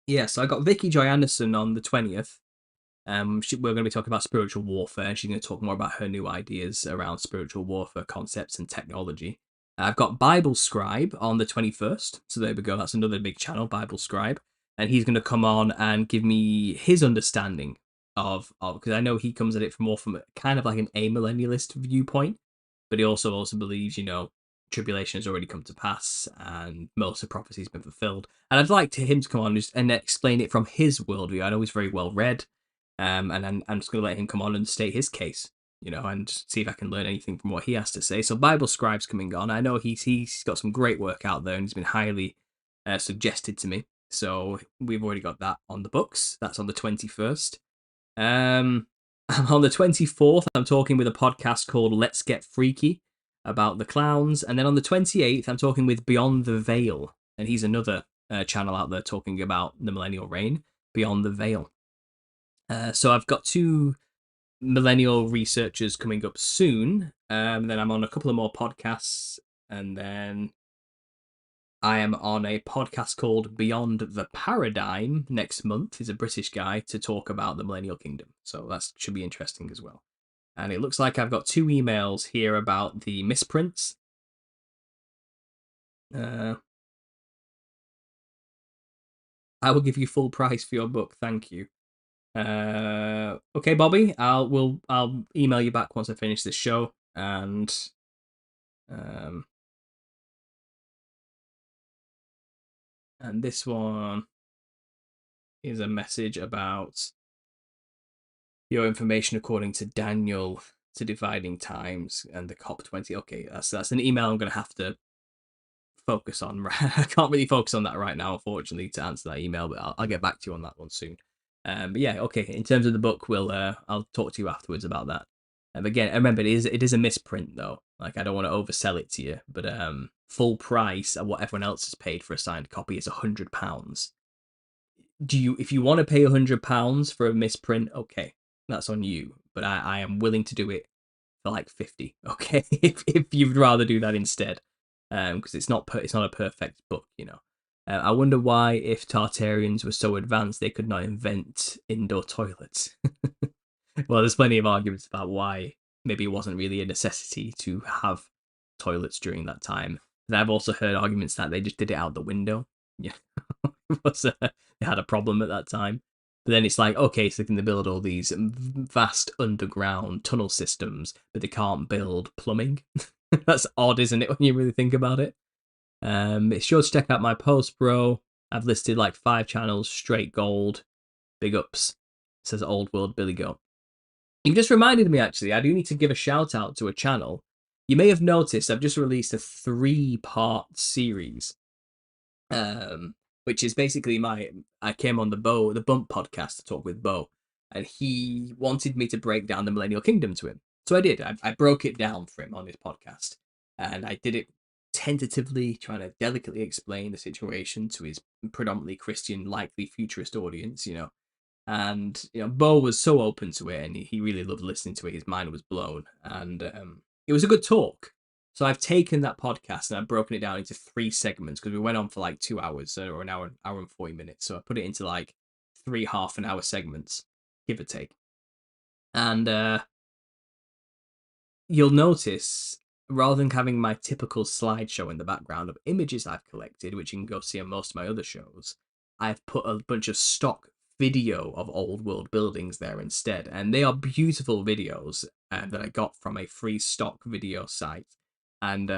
Yeah, so I got Vicky Joy Anderson on the 20th. We're going to be talking about spiritual warfare, and she's going to talk more about her new ideas around spiritual warfare concepts and technology. I've got Bible Scribe on the 21st, so there we go. That's another big channel, Bible Scribe, and he's going to come on and give me his understanding of because I know he comes at it from kind of like an amillennialist viewpoint, but he also believes, tribulation has already come to pass and most of prophecy has been fulfilled. And I'd like him to come on and explain it from his worldview. I know he's very well read, and I'm just going to let him come on and state his case, and see if I can learn anything from what he has to say. So Bible Scribe's coming on. I know he's got some great work out there, and he's been highly suggested to me. So we've already got that on the books. That's on the 21st. On the 24th, I'm talking with a podcast called Let's Get Freaky about the clowns. And then on the 28th, I'm talking with Beyond the Veil. And he's another channel out there talking about the Millennial Reign, Beyond the Veil. So I've got two millennial researchers coming up soon. Then I'm on a couple of more podcasts And then I am on a podcast called Beyond the Paradigm next month. He's a British guy to talk about the Millennial Kingdom. So that should be interesting as well. And it looks like I've got 2 emails here about the misprints. I will give you full price for your book. Thank you. Okay, Bobby. I'll email you back once I finish this show. And this one is a message about your information according to Daniel to dividing times and the COP20. Okay, that's an email I'm going to have to focus on. I can't really focus on that right now, unfortunately, to answer that email, but I'll get back to you on that one soon. But yeah, okay. In terms of the book, I'll talk to you afterwards about that. Again, remember it is a misprint though. Like I don't want to oversell it to you, but full price at what everyone else has paid for a signed copy is £100. If you want to pay £100 for a misprint, okay, that's on you. But I am willing to do it for like 50. Okay, if you'd rather do that instead, because it's not a perfect book, you know. I wonder why, if Tartarians were so advanced, they could not invent indoor toilets. Well, there's plenty of arguments about why maybe it wasn't really a necessity to have toilets during that time. And I've also heard arguments that they just did it out the window. Yeah, they had a problem at that time. But then it's like, okay, so they can build all these vast underground tunnel systems, but they can't build plumbing. That's odd, isn't it, when you really think about it? It's sure to check out my post, bro. I've listed like 5 channels, straight gold. Big ups. Says Old World Billy Goat. You've just reminded me, actually, I do need to give a shout out to a channel. You may have noticed I've just released a 3-part series, which is basically I came on the Bump podcast to talk with Bo, and he wanted me to break down the Millennial Kingdom to him. So I did. I broke it down for him on his podcast, and I did it tentatively, trying to delicately explain the situation to his predominantly Christian, likely futurist audience, you know. And you know, Bo was so open to it, and he really loved listening to it. His mind was blown, and it was a good talk. So I've taken that podcast and I've broken it down into 3 segments, because we went on for like 2 hours or an hour and 40 minutes. So I put it into like 3 half-an-hour segments, give or take. And you'll notice, rather than having my typical slideshow in the background of images I've collected, which you can go see on most of my other shows, I've put a bunch of stock video of old world buildings there instead, and they are beautiful videos that I got from a free stock video site. And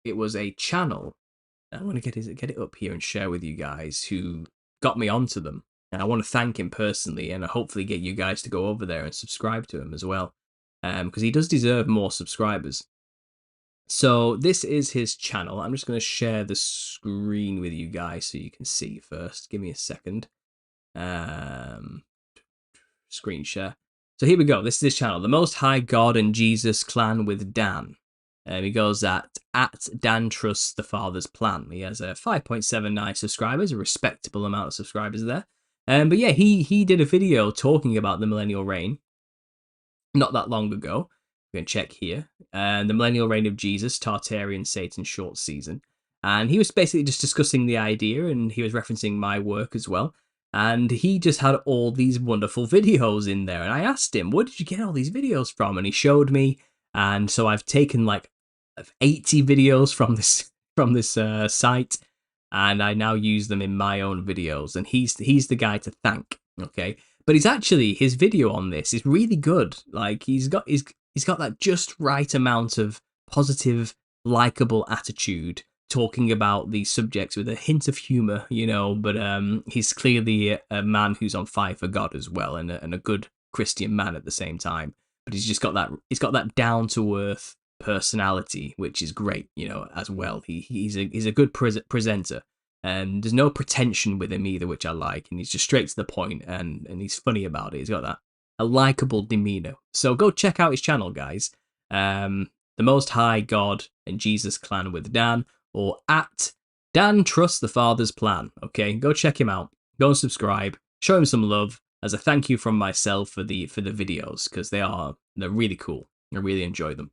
it was a channel, I want to get it up here and share with you guys, who got me onto them, and I want to thank him personally, and hopefully get you guys to go over there and subscribe to him as well, because he does deserve more subscribers. So this is his channel. I'm just going to share the screen with you guys so you can see first. Give me a second. Screen share. So here we go. This is his channel, The Most High God and Jesus Clan with Dan. He goes at Dan Trusts the Father's Plan. He has a 5.79 subscribers, a respectable amount of subscribers there. But yeah, he did a video talking about the millennial reign not that long ago. We can check here. The millennial reign of Jesus, Tartarian, Satan, short season. And he was basically just discussing the idea, and he was referencing my work as well. And he just had all these wonderful videos in there. And I asked him, where did you get all these videos from? And he showed me. And so I've taken like 80 videos from this site, and I now use them in my own videos. And he's the guy to thank. Okay, but his video on this is really good. Like he's got that just right amount of positive, likable attitude, talking about these subjects with a hint of humor, you know. But he's clearly a man who's on fire for God as well, and a good Christian man at the same time. But he's got that down to earth personality, which is great, you know, as well. He's a good presenter. And there's no pretension with him either, which I like. And he's just straight to the point, and he's funny about it. He's got a likable demeanor. So go check out his channel, guys. The Most High God and Jesus Clan with Dan, or at Dan Trusts the Father's Plan. Okay, go check him out. Go and subscribe. Show him some love as a thank you from myself for the videos, because they're really cool. I really enjoy them.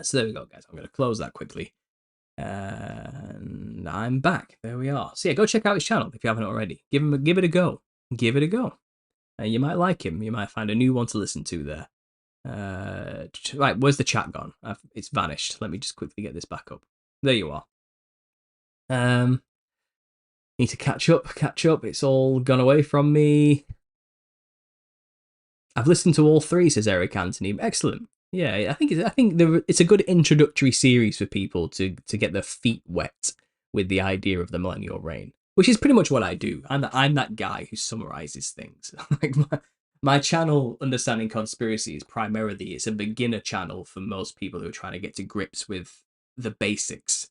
So there we go, guys. I'm going to close that quickly. And I'm back. There we are. So yeah, go check out his channel if you haven't already. Give it a go. Give it a go. You might like him. You might find a new one to listen to there. Right, where's the chat gone? It's vanished. Let me just quickly get this back up. There you are. Need to catch up. It's all gone away from me. I've listened to all three, says Eric Anthony. Excellent. Yeah, I think it's a good introductory series for people to get their feet wet with the idea of the millennial reign, which is pretty much what I do. I'm that guy who summarizes things. Like my channel, Understanding Conspiracy, is primarily it's a beginner channel for most people who are trying to get to grips with the basics.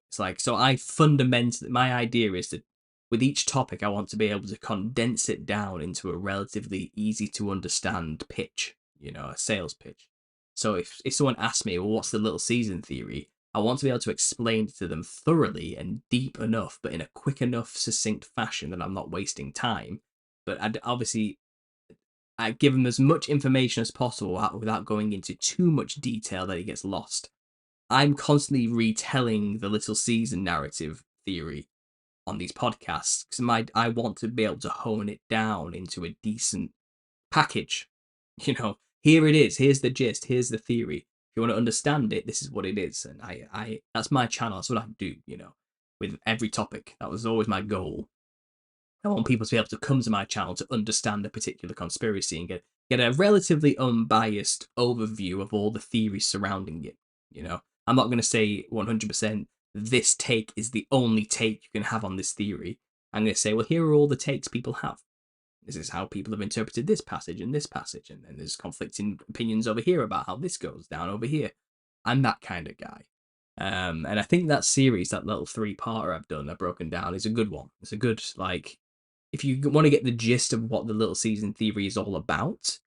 It's like, so I fundamentally, my idea is that with each topic, I want to be able to condense it down into a relatively easy to understand pitch, a sales pitch. So if someone asks me, well, what's the little season theory? I want to be able to explain it to them thoroughly and deep enough, but in a quick enough, succinct fashion that I'm not wasting time. But I give them as much information as possible without going into too much detail that he gets lost. I'm constantly retelling the little season narrative theory on these podcasts because I want to be able to hone it down into a decent package. Here it is. Here's the gist. Here's the theory. If you want to understand it, this is what it is. And I that's my channel. That's what I do. With every topic. That was always my goal. I want people to be able to come to my channel to understand a particular conspiracy and get a relatively unbiased overview of all the theories surrounding it. I'm not going to say 100% this take is the only take you can have on this theory. I'm going to say, well, here are all the takes people have. This is how people have interpreted this passage and this passage, and then there's conflicting opinions over here about how this goes down over here. I'm that kind of guy. And I think that series, that little 3-parter I've broken down, is a good one. It's a good, if you want to get the gist of what the little season theory is all about,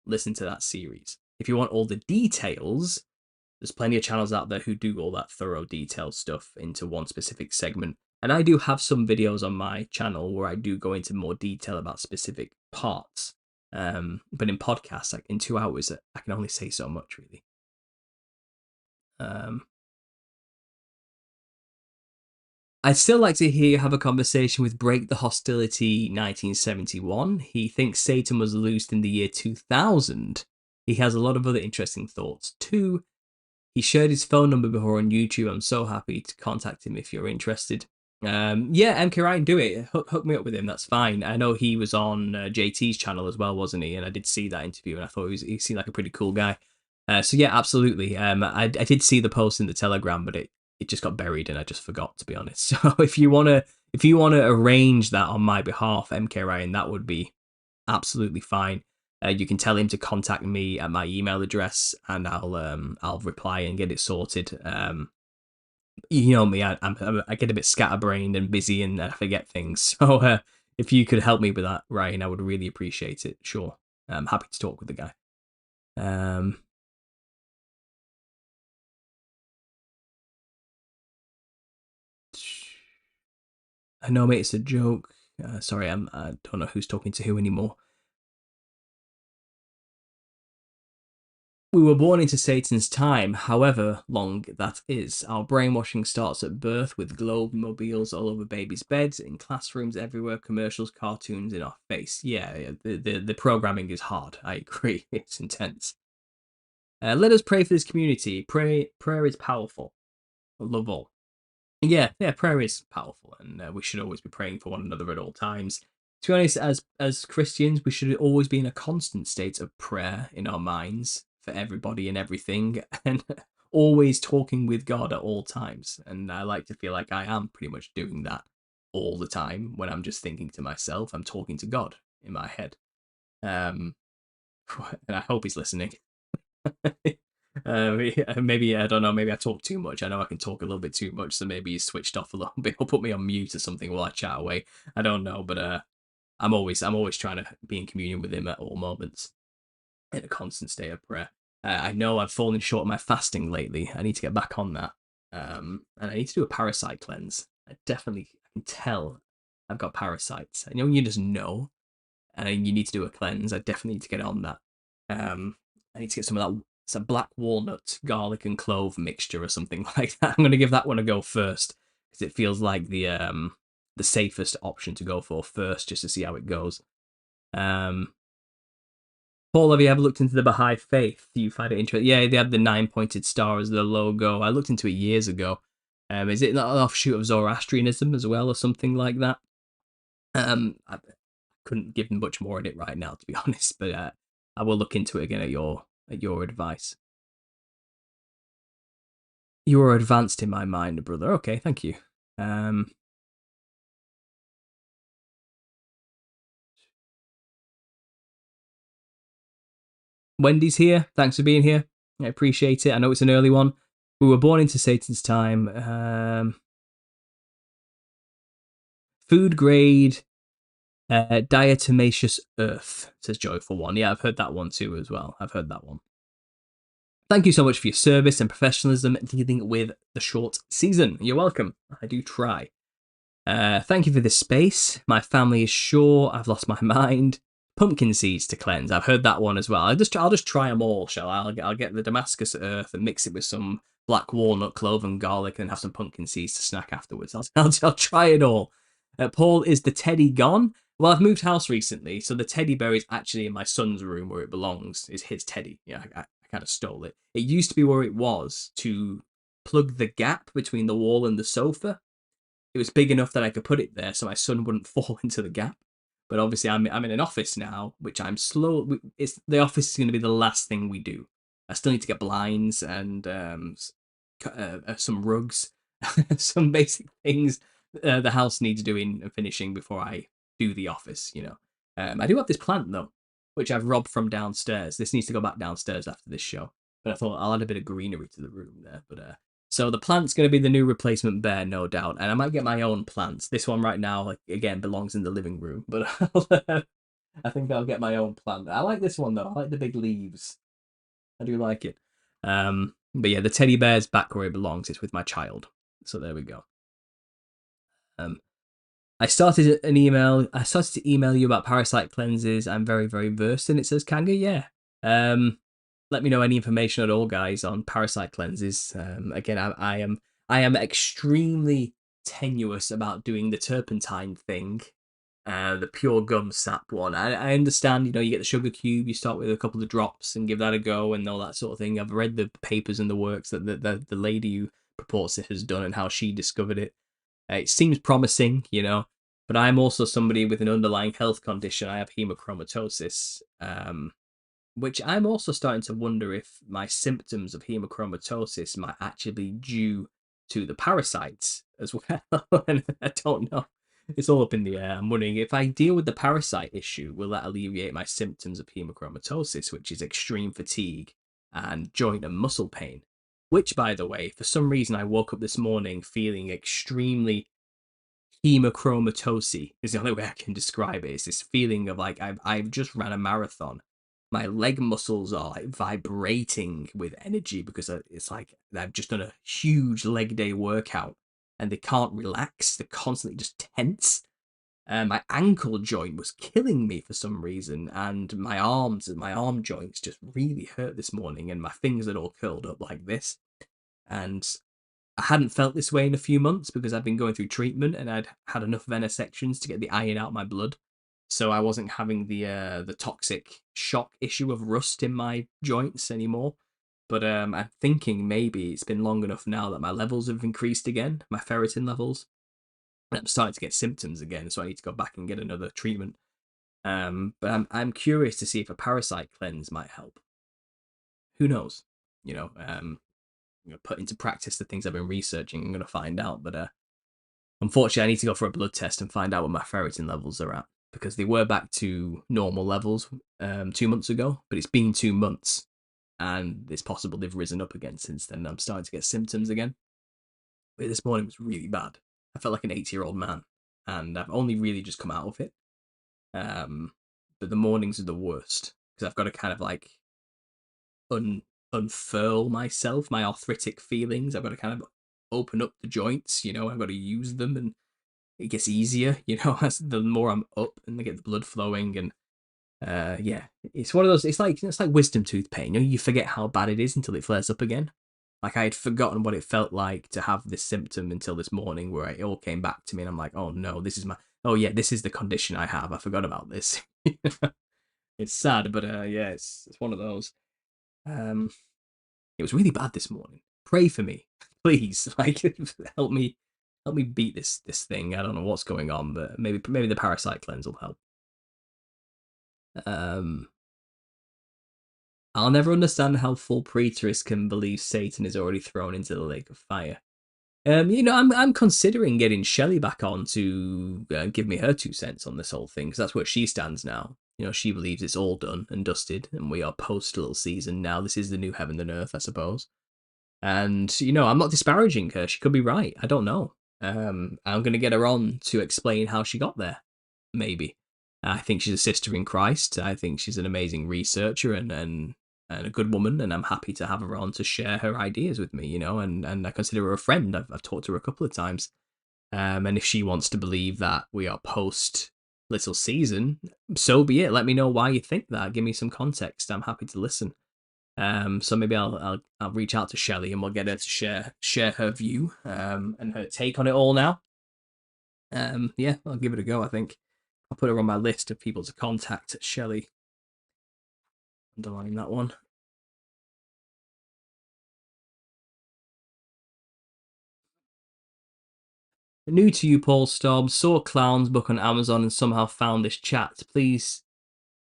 listen to that series. If you want all the details, there's plenty of channels out there who do all that thorough detailed stuff into one specific segment. And I do have some videos on my channel where I do go into more detail about specific parts. But in podcasts, in 2 hours, I can only say so much, really. I'd still like to hear you have a conversation with Break the Hostility 1971. He thinks Satan was loosed in the year 2000. He has a lot of other interesting thoughts too. He shared his phone number before on YouTube. I'm so happy to contact him if you're interested. Yeah, MK Ryan, do it. Hook me up with him. That's fine. I know he was on JT's channel as well, wasn't he? And I did see that interview, and I thought he seemed like a pretty cool guy. So yeah, absolutely. I did see the post in the Telegram, but it just got buried, and I just forgot, to be honest. So if you wanna arrange that on my behalf, MK Ryan, that would be absolutely fine. You can tell him to contact me at my email address, and I'll reply and get it sorted. You know me, I get a bit scatterbrained and busy, and I forget things. So if you could help me with that, Ryan, I would really appreciate it. Sure, I'm happy to talk with the guy. I know, mate, it's a joke. Sorry, I don't know who's talking to who anymore. We were born into Satan's time, however long that is. Our brainwashing starts at birth with globe mobiles all over babies' beds, in classrooms everywhere, commercials, cartoons in our face. Yeah, the programming is hard. I agree. It's intense. Let us pray for this community. Prayer is powerful. Love all. Yeah, prayer is powerful, and we should always be praying for one another at all times. To be honest, as Christians, we should always be in a constant state of prayer in our minds for everybody and everything, and always talking with God at all times. And I like to feel like I am pretty much doing that all the time. When I'm just thinking to myself, I'm talking to God in my head. And I hope he's listening. Maybe I don't know. Maybe I talk too much. I know I can talk a little bit too much, so maybe he's switched off a little bit or put me on mute or something while I chat away. I don't know, but I'm always trying to be in communion with him at all moments, in a constant state of prayer. I know I've fallen short of my fasting lately. I need to get back on that, and I need to do a parasite cleanse. I can tell I've got parasites. You just know, and you need to do a cleanse. I definitely need to get on that. I need to get some of that It's a black walnut, garlic, and clove mixture or something like that. I'm going to give that one a go first because it feels like the safest option to go for first, just to see how it goes. Paul, have you ever looked into the Baha'i faith? Do you find it interesting? Yeah, they have the 9-pointed star as the logo. I looked into it years ago. Is it an offshoot of Zoroastrianism as well, or something like that? I couldn't give much more on it right now, to be honest, but I will look into it again at your advice. You are advanced in my mind, brother. Okay, thank you. Wendy's here. Thanks for being here. I appreciate it. I know it's an early one. We were born into Satan's time. Food grade diatomaceous earth, says Joyful One. Yeah, I've heard that one too as well. I've heard that one. Thank you so much for your service and professionalism dealing with the short season. You're welcome. I do try. Thank you for this space. My family is sure I've lost my mind. Pumpkin seeds to cleanse. I've heard that one as well. I'll just try them all, shall I? I'll get the Damascus earth and mix it with some black walnut, clove, and garlic, and have some pumpkin seeds to snack afterwards. I'll try it all. Paul, is the teddy gone? Well, I've moved house recently, so the teddy bear is actually in my son's room where it belongs. Is his teddy? Yeah, I kind of stole it. It used to be where it was to plug the gap between the wall and the sofa. It was big enough that I could put it there so my son wouldn't fall into the gap. But obviously, I'm in an office now, which I'm slow. The office is going to be the last thing we do. I still need to get blinds and some rugs, some basic things the house needs doing and finishing before I do the office. I do have this plant though, which I've robbed from downstairs. This needs to go back downstairs after this show. But I thought I'll add a bit of greenery to the room there. But so the plant's going to be the new replacement bear, no doubt. And I might get my own plants. This one right now, like, again, belongs in the living room. But I think I'll get my own plant. I like this one, though. I like the big leaves. I do like it. But yeah, the teddy bear's back where it belongs. It's with my child. So there we go. I started to email you about parasite cleanses. I'm very, very versed in it, says Kanga. Yeah. Let me know any information at all, guys, on parasite cleanses. Again, I am extremely tenuous about doing the turpentine thing, the pure gum sap one. I understand, you get the sugar cube, you start with a couple of drops and give that a go and all that sort of thing. I've read the papers and the works that the lady who purports it has done and how she discovered it. It seems promising, but I'm also somebody with an underlying health condition. I have hemochromatosis, which I'm also starting to wonder if my symptoms of hemochromatosis might actually be due to the parasites as well. And I don't know. It's all up in the air. I'm wondering if I deal with the parasite issue, will that alleviate my symptoms of hemochromatosis, which is extreme fatigue and joint and muscle pain. Which, by the way, for some reason I woke up this morning feeling extremely hemochromatosis is the only way I can describe it. It's this feeling of like I've just ran a marathon. My leg muscles are like vibrating with energy because it's like I've just done a huge leg day workout and they can't relax. They're constantly just tense. My ankle joint was killing me for some reason, and my arms and my arm joints just really hurt this morning, and my fingers had all curled up like this. And I hadn't felt this way in a few months because I'd been going through treatment and I'd had enough venesections to get the iron out of my blood. So I wasn't having the toxic shock issue of rust in my joints anymore. But I'm thinking maybe it's been long enough now that my levels have increased again, my ferritin levels. And I'm starting to get symptoms again, so I need to go back and get another treatment. But I'm curious to see if a parasite cleanse might help. Who knows? I'm going to put into practice the things I've been researching. I'm going to find out. But unfortunately, I need to go for a blood test and find out what my ferritin levels are at, because they were back to normal levels 2 months ago, but it's been 2 months and it's possible they've risen up again since then. I'm starting to get symptoms again. But this morning was really bad. I felt like an 80-year-old man, and I've only really just come out of it. But the mornings are the worst because I've got to kind of like unfurl myself, my arthritic feelings. I've got to kind of open up the joints, I've got to use them, and it gets easier, as the more I'm up and I get the blood flowing. And Yeah, it's one of those. It's like wisdom tooth pain. You know, you forget how bad it is until it flares up again. Like I had forgotten what it felt like to have this symptom until this morning, where it all came back to me, and I'm like, oh no, this is my. Oh yeah, this is the condition I have. I forgot about this. It's sad, but yeah, it's one of those. Um, it was really bad this morning. Pray for me, please. Like, help me beat this thing. I don't know what's going on, but maybe the parasite cleanse will help. Um, I'll never understand how full preterists can believe Satan is already thrown into the lake of fire. I'm considering getting Shelley back on to give me her 2 cents on this whole thing, because that's where she stands now. You know, she believes it's all done and dusted, and we are post little season now. This is the new heaven and earth, I suppose. And I'm not disparaging her. She could be right. I don't know. I'm going to get her on to explain how she got there. Maybe. I think she's a sister in Christ. I think she's an amazing researcher and a good woman, and I'm happy to have her on to share her ideas with me. And I consider her a friend. I've talked to her a couple of times. And if she wants to believe that we are post little season, so be it. Let me know why you think that. Give me some context. I'm happy to listen. So maybe I'll reach out to Shelley and we'll get her to share her view and her take on it all now. Yeah, I'll give it a go. I think I'll put her on my list of people to contact. Shelley, underline that one. New to you, Paul Staub. Saw Clown's book on Amazon and somehow found this chat. Please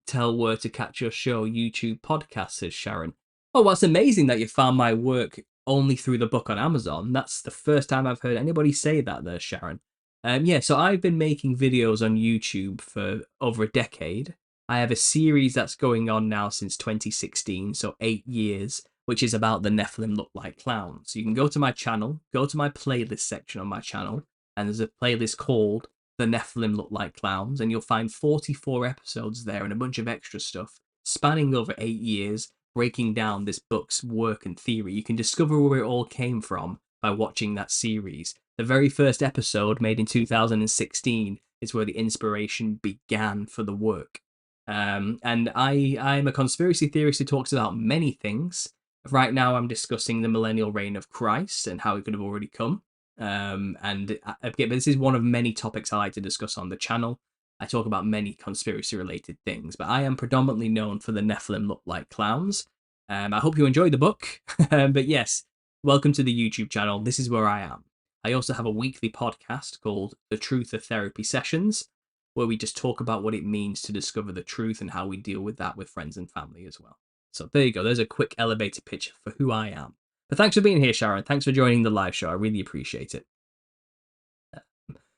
tell where to catch your show, YouTube podcast, says Sharon. Oh, that's amazing that you found my work only through the book on Amazon. That's the first time I've heard anybody say that there, Sharon. Yeah, so I've been making videos on YouTube for over a decade. I have a series that's going on now since 2016, so 8 years, which is about the Nephilim look like clowns. So you can go to my channel, go to my playlist section on my channel, and there's a playlist called The Nephilim Look Like Clowns, and you'll find 44 episodes there and a bunch of extra stuff spanning over 8 years, breaking down this book's work and theory. You can discover where it all came from by watching that series. The very first episode, made in 2016, is where the inspiration began for the work. And I'm a conspiracy theorist who talks about many things. Right now, I'm discussing the millennial reign of Christ and how it could have already come. And again, this is one of many topics I like to discuss on the channel. I talk about many conspiracy related things, but I am predominantly known for the Nephilim look like clowns. I hope you enjoyed the book. But yes, welcome to the YouTube channel. This is where I am. I also have a weekly podcast called The Truth of Therapy Sessions, where we just talk about what it means to discover the truth and how we deal with that with friends and family as well. So there you go. There's a quick elevator pitch for who I am. But thanks for being here, Sharon. Thanks for joining the live show. I really appreciate it.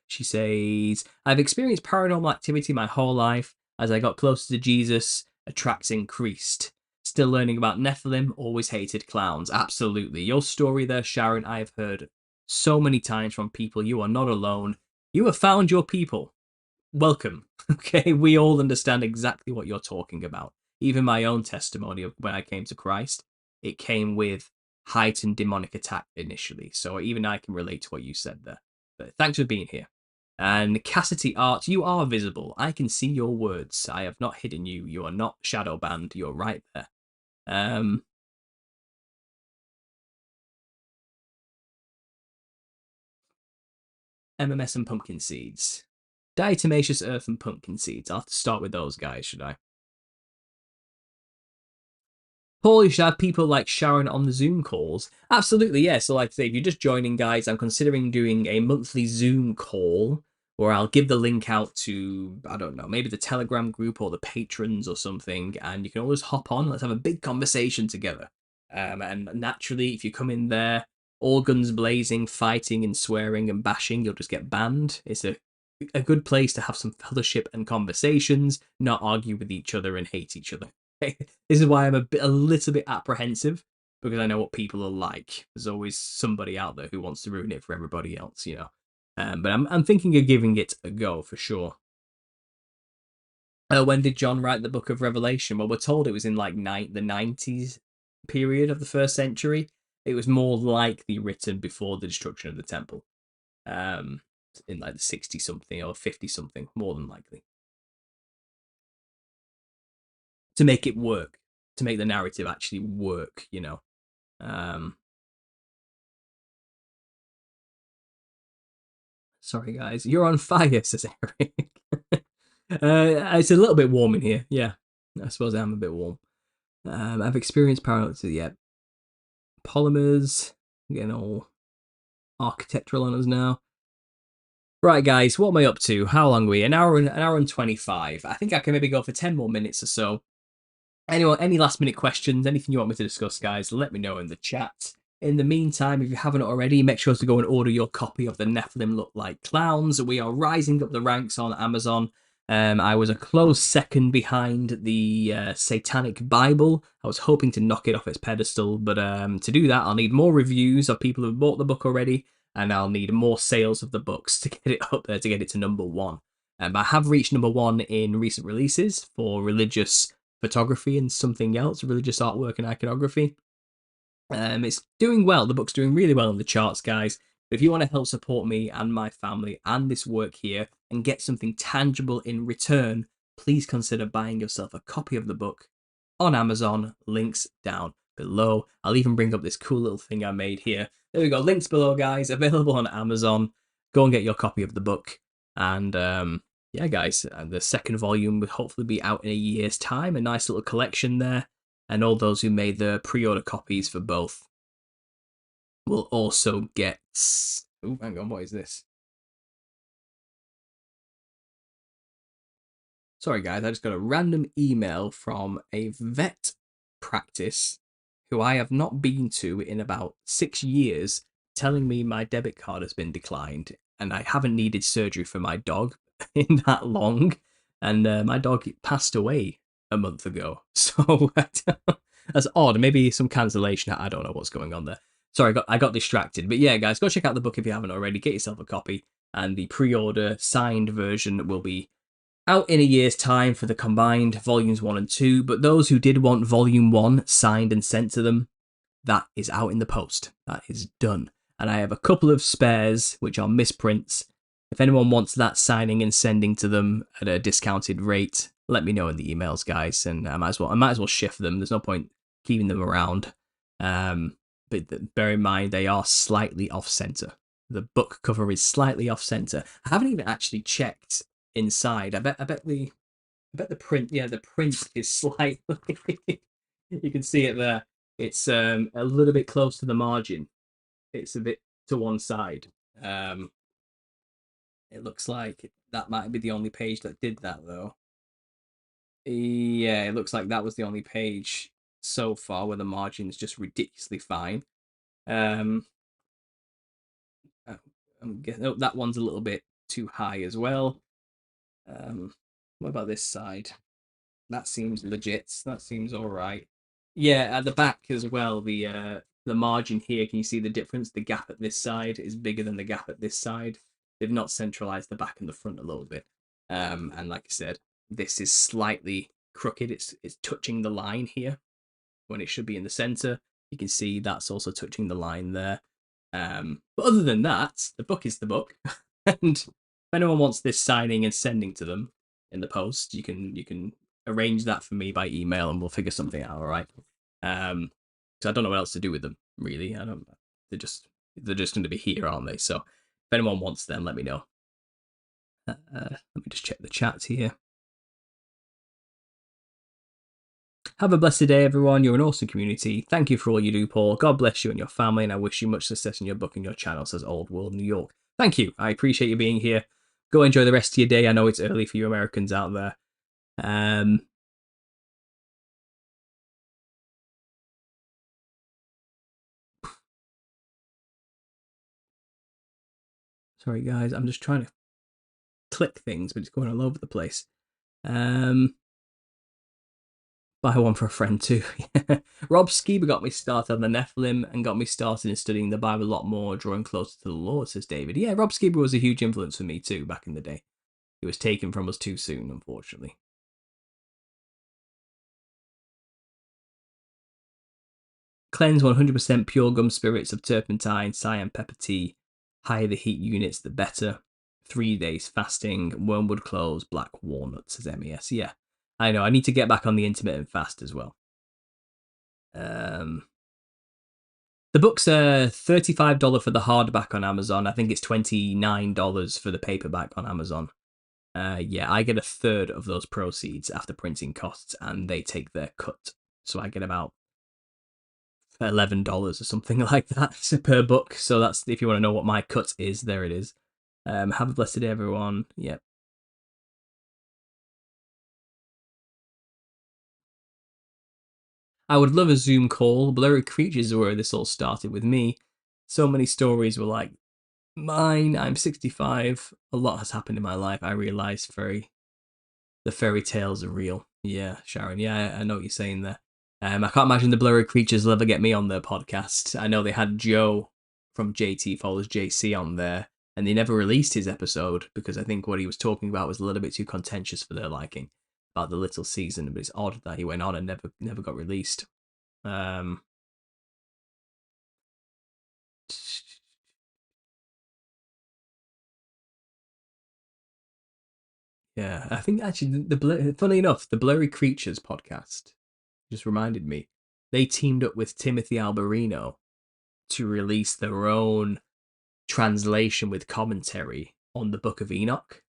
She says, I've experienced paranormal activity my whole life. As I got closer to Jesus, attracts increased. Still learning about Nephilim, always hated clowns. Absolutely. Your story there, Sharon, I have heard so many times from people. You are not alone. You have found your people. Welcome. Okay, we all understand exactly what you're talking about. Even my own testimony of when I came to Christ, it came with heightened demonic attack initially. So even I can relate to what you said there. But thanks for being here. And Cassidy Art, you are visible. I can see your words. I have not hidden you. You are not shadow banned. You're right there. MMS and pumpkin seeds. Diatomaceous earth and pumpkin seeds. I'll have to start with those guys, should I? Paul, you should have people like Sharon on the Zoom calls. Absolutely, yeah. So, like I say, if you're just joining, guys, I'm considering doing a monthly Zoom call where I'll give the link out to, I don't know, maybe the Telegram group or the patrons or something, and you can always hop on. Let's have a big conversation together. And naturally, if you come in there, all guns blazing, fighting and swearing and bashing, you'll just get banned. It's a good place to have some fellowship and conversations, not argue with each other and hate each other. This is why I'm a little bit apprehensive, because I know what people are like. There's always somebody out there who wants to ruin it for everybody else, you know. But I'm thinking of giving it a go for sure. When did John write the Book of Revelation? Well, we're told it was in like the 90s period of the first century. It was more likely written before the destruction of the temple, um, in like the 60 something or 50 something, more than likely. to make it work, to make the narrative actually work, you know. Sorry, guys. You're on fire, says Eric. It's a little bit warm in here. Yeah, I suppose I am a bit warm. I've experienced paralysis. Yeah, polymers. Getting all architectural on us now. Right, guys. What am I up to? How long are we? An hour and 25. I think I can maybe go for 10 more minutes or so. Anyone, any last minute questions? Anything you want me to discuss, guys? Let me know in the chat. In the meantime, if you haven't already, make sure to go and order your copy of the Nephilim Look Like Clowns. We are rising up the ranks on Amazon. I was a close second behind the Satanic Bible. I was hoping to knock it off its pedestal, but to do that, I'll need more reviews of people who've bought the book already, and I'll need more sales of the books to get it up there, to get it to number one. I have reached number one in recent releases for religious photography and something else, religious artwork and iconography. It's doing well. The book's doing really well in the charts, guys. If you want to help support me and my family and this work here and get something tangible in return, please consider buying yourself a copy of the book on Amazon. Links down below. I'll even bring up this cool little thing I made here. There we go. Links below, guys. Available on Amazon. Go and get your copy of the book. And yeah, guys, the second volume will hopefully be out in a year's time. A nice little collection there. And all those who made the pre-order copies for both will also get... Oh, hang on, what is this? Sorry, guys, I just got a random email from a vet practice who I have not been to in about 6 years, telling me my debit card has been declined and I haven't needed surgery for my dog in that long. And my dog passed away a month ago. So that's odd. Maybe some cancellation. I don't know what's going on there. Sorry, I got distracted. But yeah, guys, go check out the book if you haven't already. Get yourself a copy. And the pre-order signed version will be out in a year's time for the combined volumes 1 and 2. But those who did want volume 1 signed and sent to them, that is out in the post. That is done. And I have a couple of spares, which are misprints. If anyone wants that signing and sending to them at a discounted rate, let me know in the emails, guys. And I might as well shift them. There's no point keeping them around. But bear in mind, they are slightly off center. The book cover is slightly off center. I haven't even actually checked inside. I bet the print. Yeah, the print is slightly. You can see it there. It's a little bit close to the margin. It's a bit to one side. It looks like that might be the only page that did that, though. Yeah, it looks like that was the only page so far where the margin's just ridiculously fine. I'm guessing, oh, that one's a little bit too high as well. What about this side? That seems legit. That seems all right. Yeah, at the back as well, the margin here, can you see the difference? The gap at this side is bigger than the gap at this side. They've not centralized the back and the front a little bit. And like I said, this is slightly crooked. It's touching the line here when it should be in the center. You can see that's also touching the line there. But other than that, the book is the book. And if anyone wants this signing and sending to them in the post, you can arrange that for me by email and we'll figure something out, all right? So I don't know what else to do with them, really. They're just going to be here, aren't they? So if anyone wants them, let me know. Let me just check the chat here. Have a blessed day, everyone. You're an awesome community. Thank you for all you do, Paul. God bless you and your family, and I wish you much success in your book and your channel, says Old World New York. Thank you. I appreciate you being here. Go enjoy the rest of your day. I know it's early for you Americans out there. Sorry, guys. I'm just trying to click things, but it's going all over the place. Buy one for a friend too. Rob Skiba got me started on the Nephilim and got me started in studying the Bible a lot more, drawing closer to the Lord, says David. Yeah, Rob Skiba was a huge influence for me too back in the day. He was taken from us too soon, unfortunately. Cleanse 100% pure gum spirits of turpentine, cyan, pepper tea. Higher the heat units, the better. 3 days fasting, wormwood cloves, black walnuts, says MES. Yeah, I know. I need to get back on the intermittent fast as well. The book's $35 for the hardback on Amazon. I think it's $29 for the paperback on Amazon. Yeah, I get a third of those proceeds after printing costs, and they take their cut. So I get about $11 or something like that per book. So that's, if you want to know what my cut is, there it is. Have a blessed day, everyone. Yep. I would love a Zoom call. Blurry Creatures are where this all started with me. So many stories were like mine. I'm 65. A lot has happened in my life. I realised the fairy tales are real. Yeah, Sharon. Yeah, I know what you're saying there. I can't imagine the Blurry Creatures will ever get me on their podcast. I know they had Joe from JT Follows JC on there, and they never released his episode because I think what he was talking about was a little bit too contentious for their liking about the little season. But it's odd that he went on and never got released. Yeah, I think actually funny enough, the Blurry Creatures podcast just reminded me they teamed up with Timothy Alberino to release their own translation with commentary on the Book of Enoch.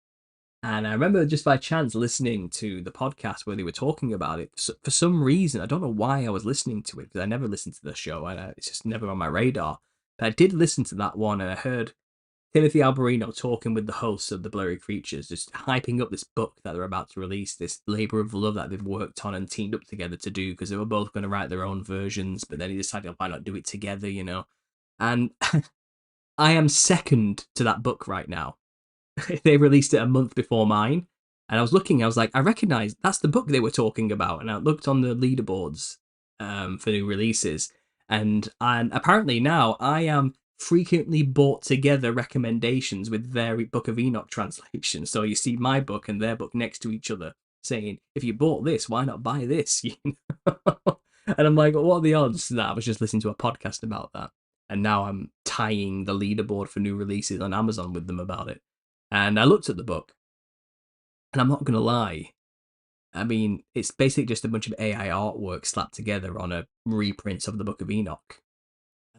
And I remember just by chance listening to the podcast where they were talking about it. For some reason, I don't know why I was listening to it because I never listened to the show. It's just never on my radar. But I did listen to that one, and I heard Timothy Alberino talking with the hosts of the Blurry Creatures, just hyping up this book that they're about to release, this labor of love that they've worked on and teamed up together to do, because they were both going to write their own versions, but then he decided, why not do it together, you know? And I am second to that book right now. They released it a month before mine, and I was looking, I was like, I recognize that's the book they were talking about, and I looked on the leaderboards for new releases, and apparently now I am frequently bought together recommendations with their Book of Enoch translation. So you see my book and their book next to each other, saying, if you bought this, why not buy this? You know? And I'm like, what are the odds that I was just listening to a podcast about that, and now I'm tying the leaderboard for new releases on Amazon with them about it. And I looked at the book, and I'm not going to lie. I mean, it's basically just a bunch of AI artwork slapped together on a reprint of the Book of Enoch.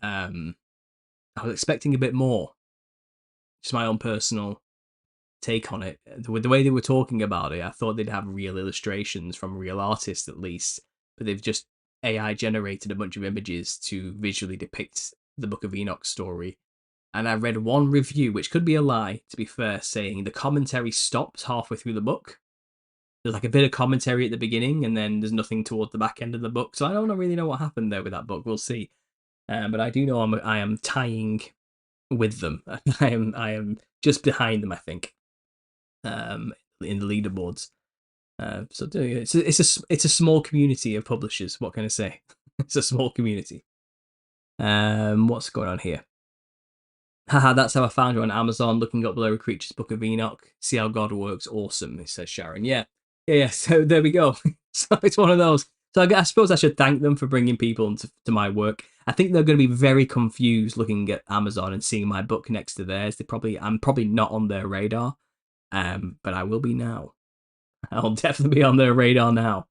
I was expecting a bit more. Just my own personal take on it. With the way they were talking about it, I thought they'd have real illustrations from real artists at least, but they've just AI generated a bunch of images to visually depict the Book of Enoch story. And I read one review, which could be a lie, to be fair, saying the commentary stops halfway through the book. There's like a bit of commentary at the beginning, and then there's nothing towards the back end of the book. So I don't really know what happened there with that book. We'll see. But I do know I am tying with them. I am just behind them, I think, in the leaderboards. So it's a small community of publishers. What can I say? It's a small community. What's going on here? Haha, that's how I found you on Amazon, looking up Blurry Creatures Book of Enoch. See how God works. Awesome, says Sharon. Yeah. So there we go. So it's one of those. So I suppose I should thank them for bringing people to my work. I think they're going to be very confused looking at Amazon and seeing my book next to theirs. I'm probably not on their radar, but I will be now. I'll definitely be on their radar now.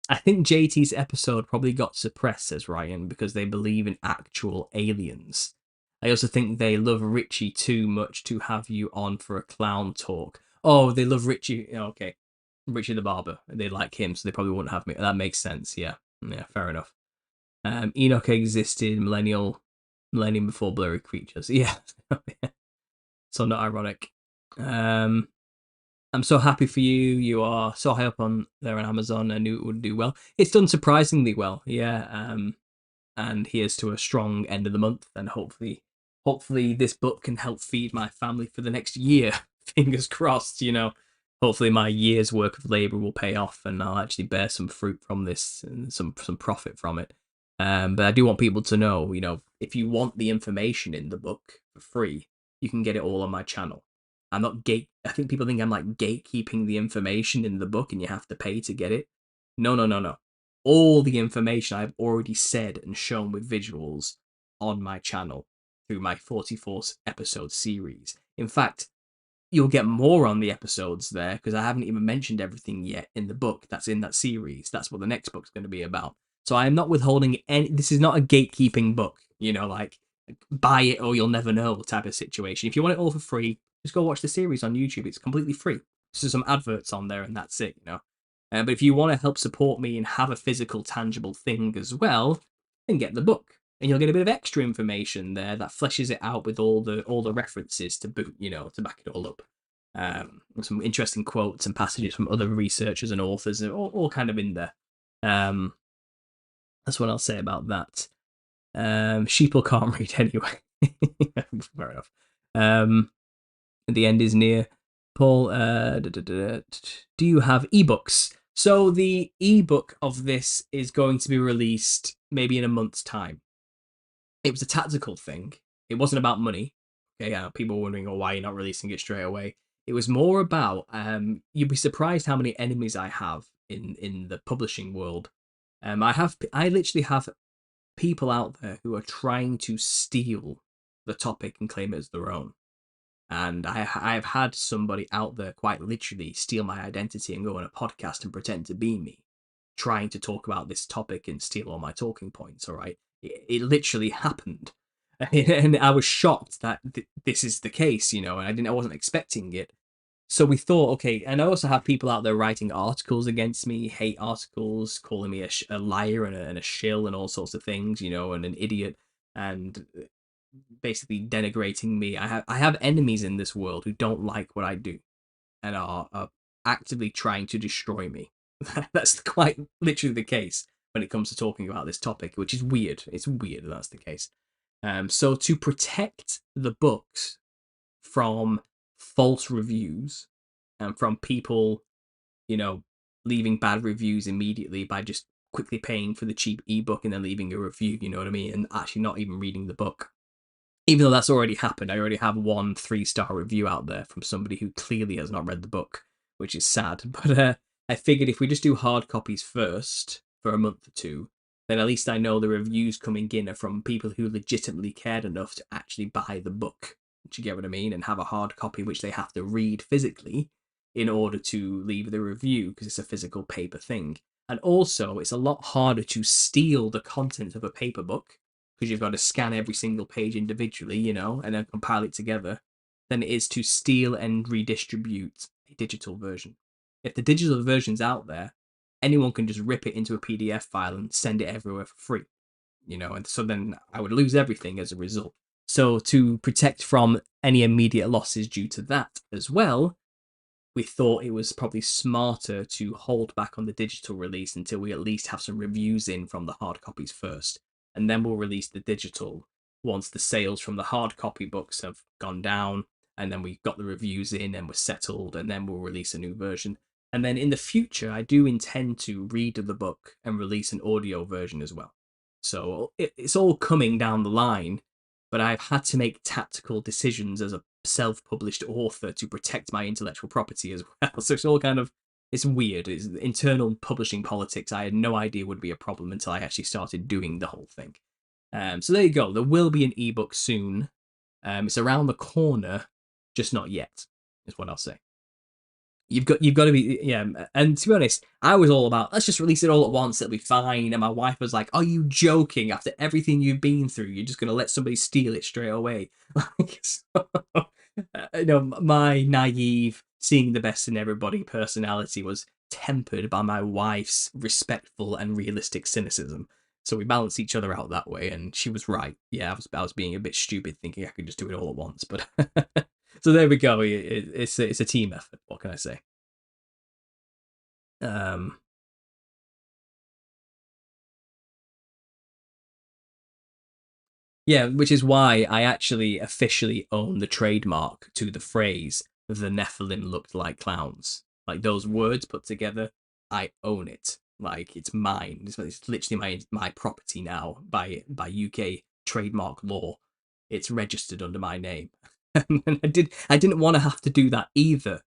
I think JT's episode probably got suppressed, says Ryan, because they believe in actual aliens. I also think they love Richie too much to have you on for a clown talk. Oh, they love Richie. Okay. Richie the Barber. They like him, so they probably wouldn't have me. That makes sense, yeah. Yeah, fair enough. Enoch existed, millennium before Blurry Creatures. Yeah. So not ironic. I'm so happy for you. You are so high up on there on Amazon. I knew it would do well. It's done surprisingly well, yeah. And here's to a strong end of the month, and hopefully this book can help feed my family for the next year. Fingers crossed, you know. Hopefully my year's work of labor will pay off, and I'll actually bear some fruit from this and some profit from it. But I do want people to know, you know, if you want the information in the book for free, you can get it all on my channel. I'm not I think people think I'm like gatekeeping the information in the book and you have to pay to get it. No. All the information I've already said and shown with visuals on my channel through my 44 episode series. In fact, you'll get more on the episodes there, because I haven't even mentioned everything yet in the book that's in that series. That's what the next book's going to be about. So I am not withholding any. This is not a gatekeeping book, like buy it or you'll never know type of situation. If you want it all for free, just go watch the series on YouTube. It's completely free. So some adverts on there and that's it. But if you want to help support me and have a physical, tangible thing as well, then get the book, and you'll get a bit of extra information there that fleshes it out with all the references to boot, to back it all up. Some interesting quotes and passages from other researchers and authors, all kind of in there. That's what I'll say about that. Sheeple can't read anyway. Fair enough. The end is near. Paul, do you have ebooks? So the ebook of this is going to be released maybe in a month's time. It was a tactical thing. It wasn't about money. Okay, yeah, people were wondering, why you're not releasing it straight away. It was more about, you'd be surprised how many enemies I have in the publishing world. I literally have people out there who are trying to steal the topic and claim it as their own. And I have had somebody out there quite literally steal my identity and go on a podcast and pretend to be me, trying to talk about this topic and steal all my talking points. All right, it literally happened, and I was shocked that this is the case, and I wasn't expecting it. So we thought, okay, and I also have people out there writing articles against me, hate articles, calling me a liar and a shill and all sorts of things, and an idiot, and basically denigrating me. I have enemies in this world who don't like what I do and are actively trying to destroy me. That's quite literally the case when it comes to talking about this topic, which is weird. It's weird that that's the case. So to protect the books from false reviews and from people, leaving bad reviews immediately by just quickly paying for the cheap ebook and then leaving a review, you know what I mean? And actually not even reading the book. Even though that's already happened, I already have 1 3-star review out there from somebody who clearly has not read the book, which is sad. But I figured if we just do hard copies first for a month or 2, then at least I know the reviews coming in are from people who legitimately cared enough to actually buy the book. Do you get what I mean? And have a hard copy which they have to read physically in order to leave the review, because it's a physical paper thing. And also, it's a lot harder to steal the content of a paper book, because you've got to scan every single page individually, and then compile it together, than it is to steal and redistribute a digital version. If the digital version's out there, anyone can just rip it into a PDF file and send it everywhere for free, and so then I would lose everything as a result. So to protect from any immediate losses due to that as well, we thought it was probably smarter to hold back on the digital release until we at least have some reviews in from the hard copies first. And then we'll release the digital once the sales from the hard copy books have gone down, and then we've got the reviews in and we're settled, and then we'll release a new version. And then in the future, I do intend to read the book and release an audio version as well. So it's all coming down the line, but I've had to make tactical decisions as a self-published author to protect my intellectual property as well. So it's all kind of, it's weird. It's internal publishing politics. I had no idea would be a problem until I actually started doing the whole thing. So there you go. There will be an ebook soon. It's around the corner, just not yet, is what I'll say. You've got to be, yeah. And to be honest, I was all about, let's just release it all at once, it'll be fine. And my wife was like, are you joking? After everything you've been through, you're just going to let somebody steal it straight away? My naive, seeing the best in everybody personality was tempered by my wife's respectful and realistic cynicism. So we balanced each other out that way, and she was right. Yeah, I was being a bit stupid, thinking I could just do it all at once, but so there we go. It's a team effort. What can I say? Yeah, which is why I actually officially own the trademark to the phrase "the Nephilim looked like clowns." Like those words put together, I own it. Like it's mine. It's literally my property now by UK trademark law. It's registered under my name. And I didn't want to have to do that either,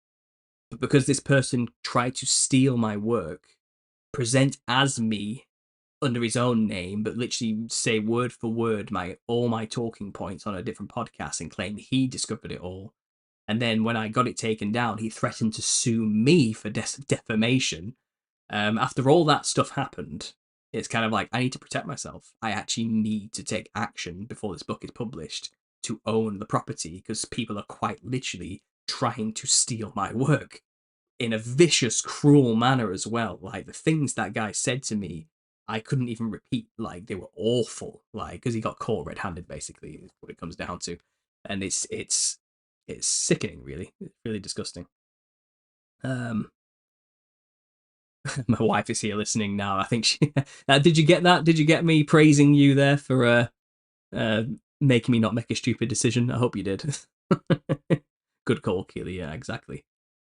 but because this person tried to steal my work, present as me under his own name, but literally say word for word all my talking points on a different podcast and claim he discovered it all. And then when I got it taken down, he threatened to sue me for defamation. After all that stuff happened, it's kind of like, I need to protect myself. I actually need to take action before this book is published to own the property, because people are quite literally trying to steal my work in a vicious, cruel manner as well. Like, the things that guy said to me, I couldn't even repeat. Like, they were awful. Like, because he got caught red-handed, basically, is what it comes down to. And it's sickening, really. It's really disgusting. My wife is here listening now. I think she. Did you get that? Did you get me praising you there for making me not make a stupid decision? I hope you did. Good call, Keely. Yeah, exactly.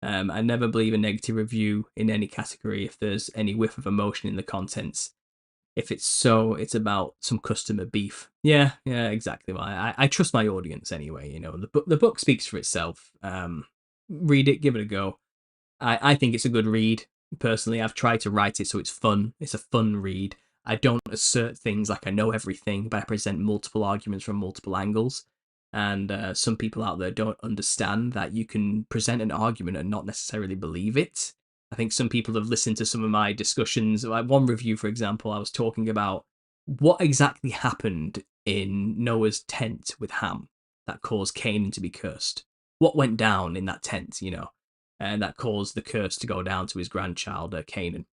I never believe a negative review in any category if there's any whiff of emotion in the contents. If it's so, it's about some customer beef. Yeah, exactly. Well, I trust my audience anyway. You know, the book speaks for itself. Read it, give it a go. I think it's a good read. Personally, I've tried to write it so it's fun. It's a fun read. I don't assert things like I know everything, but I present multiple arguments from multiple angles. And some people out there don't understand that you can present an argument and not necessarily believe it. I think some people have listened to some of my discussions. Like one review, for example, I was talking about what exactly happened in Noah's tent with Ham that caused Canaan to be cursed. What went down in that tent, you know, and that caused the curse to go down to his grandchild, Canaan.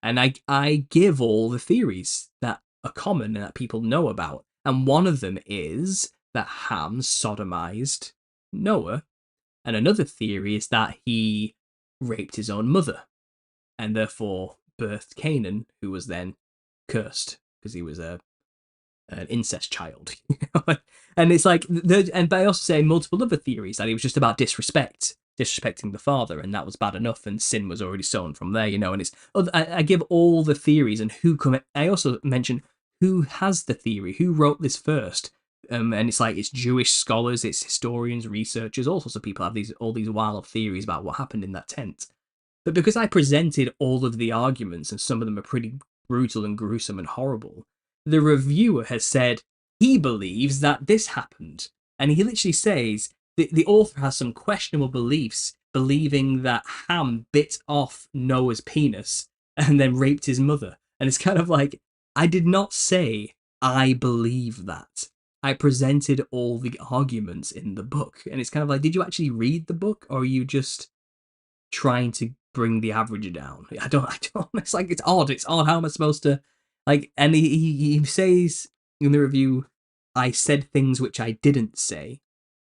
And I give all the theories that are common and that people know about. And one of them is that Ham sodomized Noah. And another theory is that he raped his own mother and therefore birthed Canaan, who was then cursed because he was an incest child. And it's like, and by also saying multiple other theories that he was just about disrespecting the father, and that was bad enough, and sin was already sown from there, you know. And it's, I give all the theories and who come. I also mention who has the theory, who wrote this first. And it's like, it's Jewish scholars, it's historians, researchers, all sorts of people have all these wild theories about what happened in that tent. But because I presented all of the arguments, and some of them are pretty brutal and gruesome and horrible, the reviewer has said he believes that this happened. And he literally says the author has some questionable beliefs, believing that Ham bit off Noah's penis and then raped his mother. And it's kind of like, I did not say I believe that. I presented all the arguments in the book. And it's kind of like, did you actually read the book, or are you just trying to bring the average down? I don't. It's like, it's odd. It's odd. How am I supposed to, like? And he says in the review, I said things which I didn't say.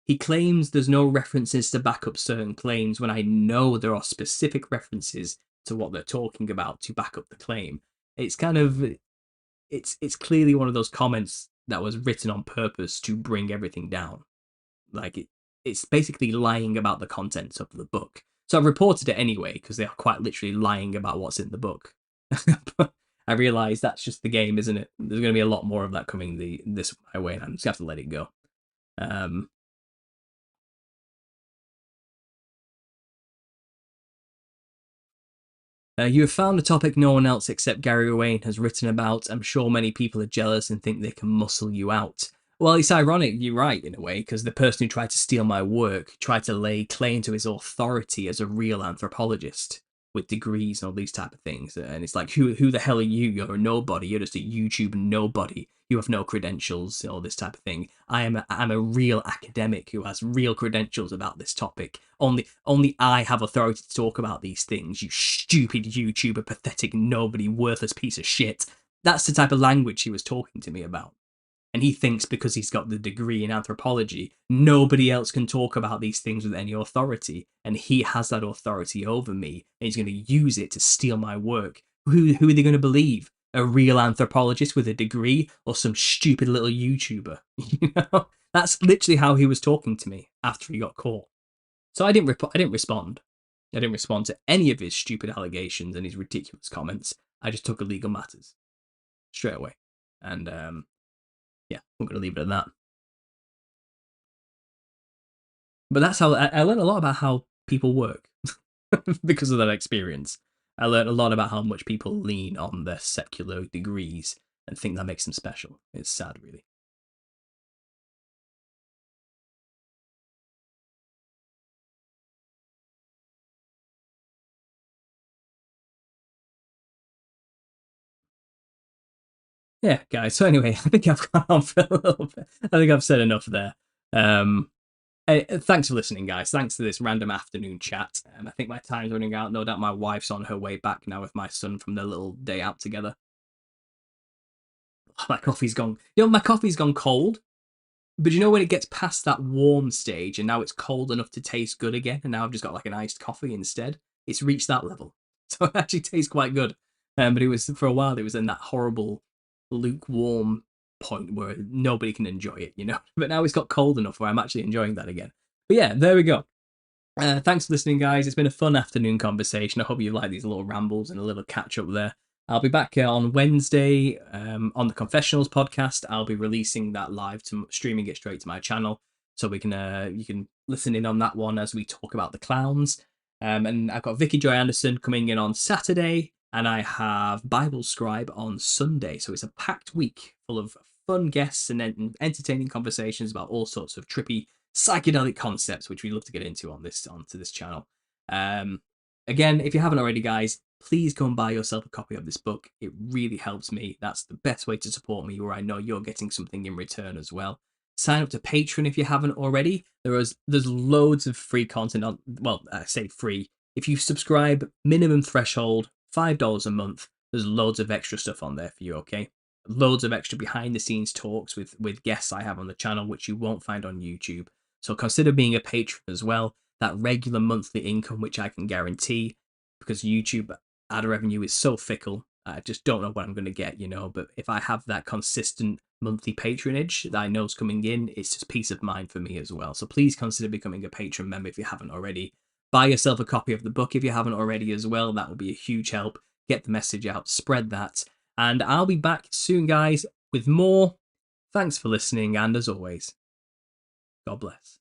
He claims there's no references to back up certain claims when I know there are specific references to what they're talking about to back up the claim. It's kind of, it's clearly one of those comments that was written on purpose to bring everything down. Like, it's basically lying about the contents of the book. So I've reported it anyway, because they are quite literally lying about what's in the book. But I realise that's just the game, isn't it? There's going to be a lot more of that coming this my way, and I'm just going to have to let it go. You have found a topic no one else except Gary Wayne has written about. I'm sure many people are jealous and think they can muscle you out. Well, it's ironic, you're right, in a way, because the person who tried to steal my work tried to lay claim to his authority as a real anthropologist with degrees and all these type of things. And it's like, who the hell are you? You're a nobody. You're just a YouTube nobody. You have no credentials, all this type of thing. I'm a real academic who has real credentials about this topic. Only I have authority to talk about these things. You stupid YouTuber, pathetic, nobody, worthless piece of shit. That's the type of language he was talking to me about. And he thinks because he's got the degree in anthropology, nobody else can talk about these things with any authority. And he has that authority over me, and he's going to use it to steal my work. Who are they going to believe? A real anthropologist with a degree, or some stupid little YouTuber? You know, that's literally how he was talking to me after he got caught. So I didn't respond. I didn't respond to any of his stupid allegations and his ridiculous comments. I just took legal matters straight away. And yeah, we're going to leave it at that. But that's how I learned a lot about how people work because of that experience. I learned a lot about how much people lean on their secular degrees and think that makes them special. It's sad, really. Yeah, guys. So anyway, I think I've gone on for a little bit. I think I've said enough there. Thanks for listening, guys. Thanks to this random afternoon chat. I think my time's running out. No doubt my wife's on her way back now with my son from their little day out together. My coffee's gone. My coffee's gone cold. But you know when it gets past that warm stage and now it's cold enough to taste good again, and now I've just got like an iced coffee instead. It's reached that level, so it actually tastes quite good. But it was for a while. It was in that horrible lukewarm point where nobody can enjoy it, But now it's got cold enough where I'm actually enjoying that again. But yeah, there we go. Thanks for listening, guys. It's been a fun afternoon conversation. I hope you like these little rambles and a little catch up there. I'll be back on Wednesday on the Confessionals podcast. I'll be releasing that live, streaming it straight to my channel, so we can you can listen in on that one as we talk about the clowns. And I've got Vicky Joy Anderson coming in on Saturday, and I have Bible Scribe on Sunday. So it's a packed week full of fun guests and entertaining conversations about all sorts of trippy psychedelic concepts, which we love to get into onto this channel. Again, if you haven't already, guys, please go and buy yourself a copy of this book. It really helps me. That's the best way to support me, where I know you're getting something in return as well. Sign up to Patreon if you haven't already. There's loads of free content on. Well, I say free. If you subscribe, minimum threshold $5 a month. There's loads of extra stuff on there for you. Okay, loads of extra behind the scenes talks with guests I have on the channel, which you won't find on YouTube. So consider being a patron as well. That regular monthly income, which I can guarantee, because YouTube ad revenue is so fickle. I just don't know what I'm going to get, But if I have that consistent monthly patronage that I know is coming in, it's just peace of mind for me as well. So please consider becoming a patron member if you haven't already. Buy yourself a copy of the book if you haven't already as well. That would be a huge help. Get the message out, spread that. And I'll be back soon, guys, with more. Thanks for listening, and as always, God bless.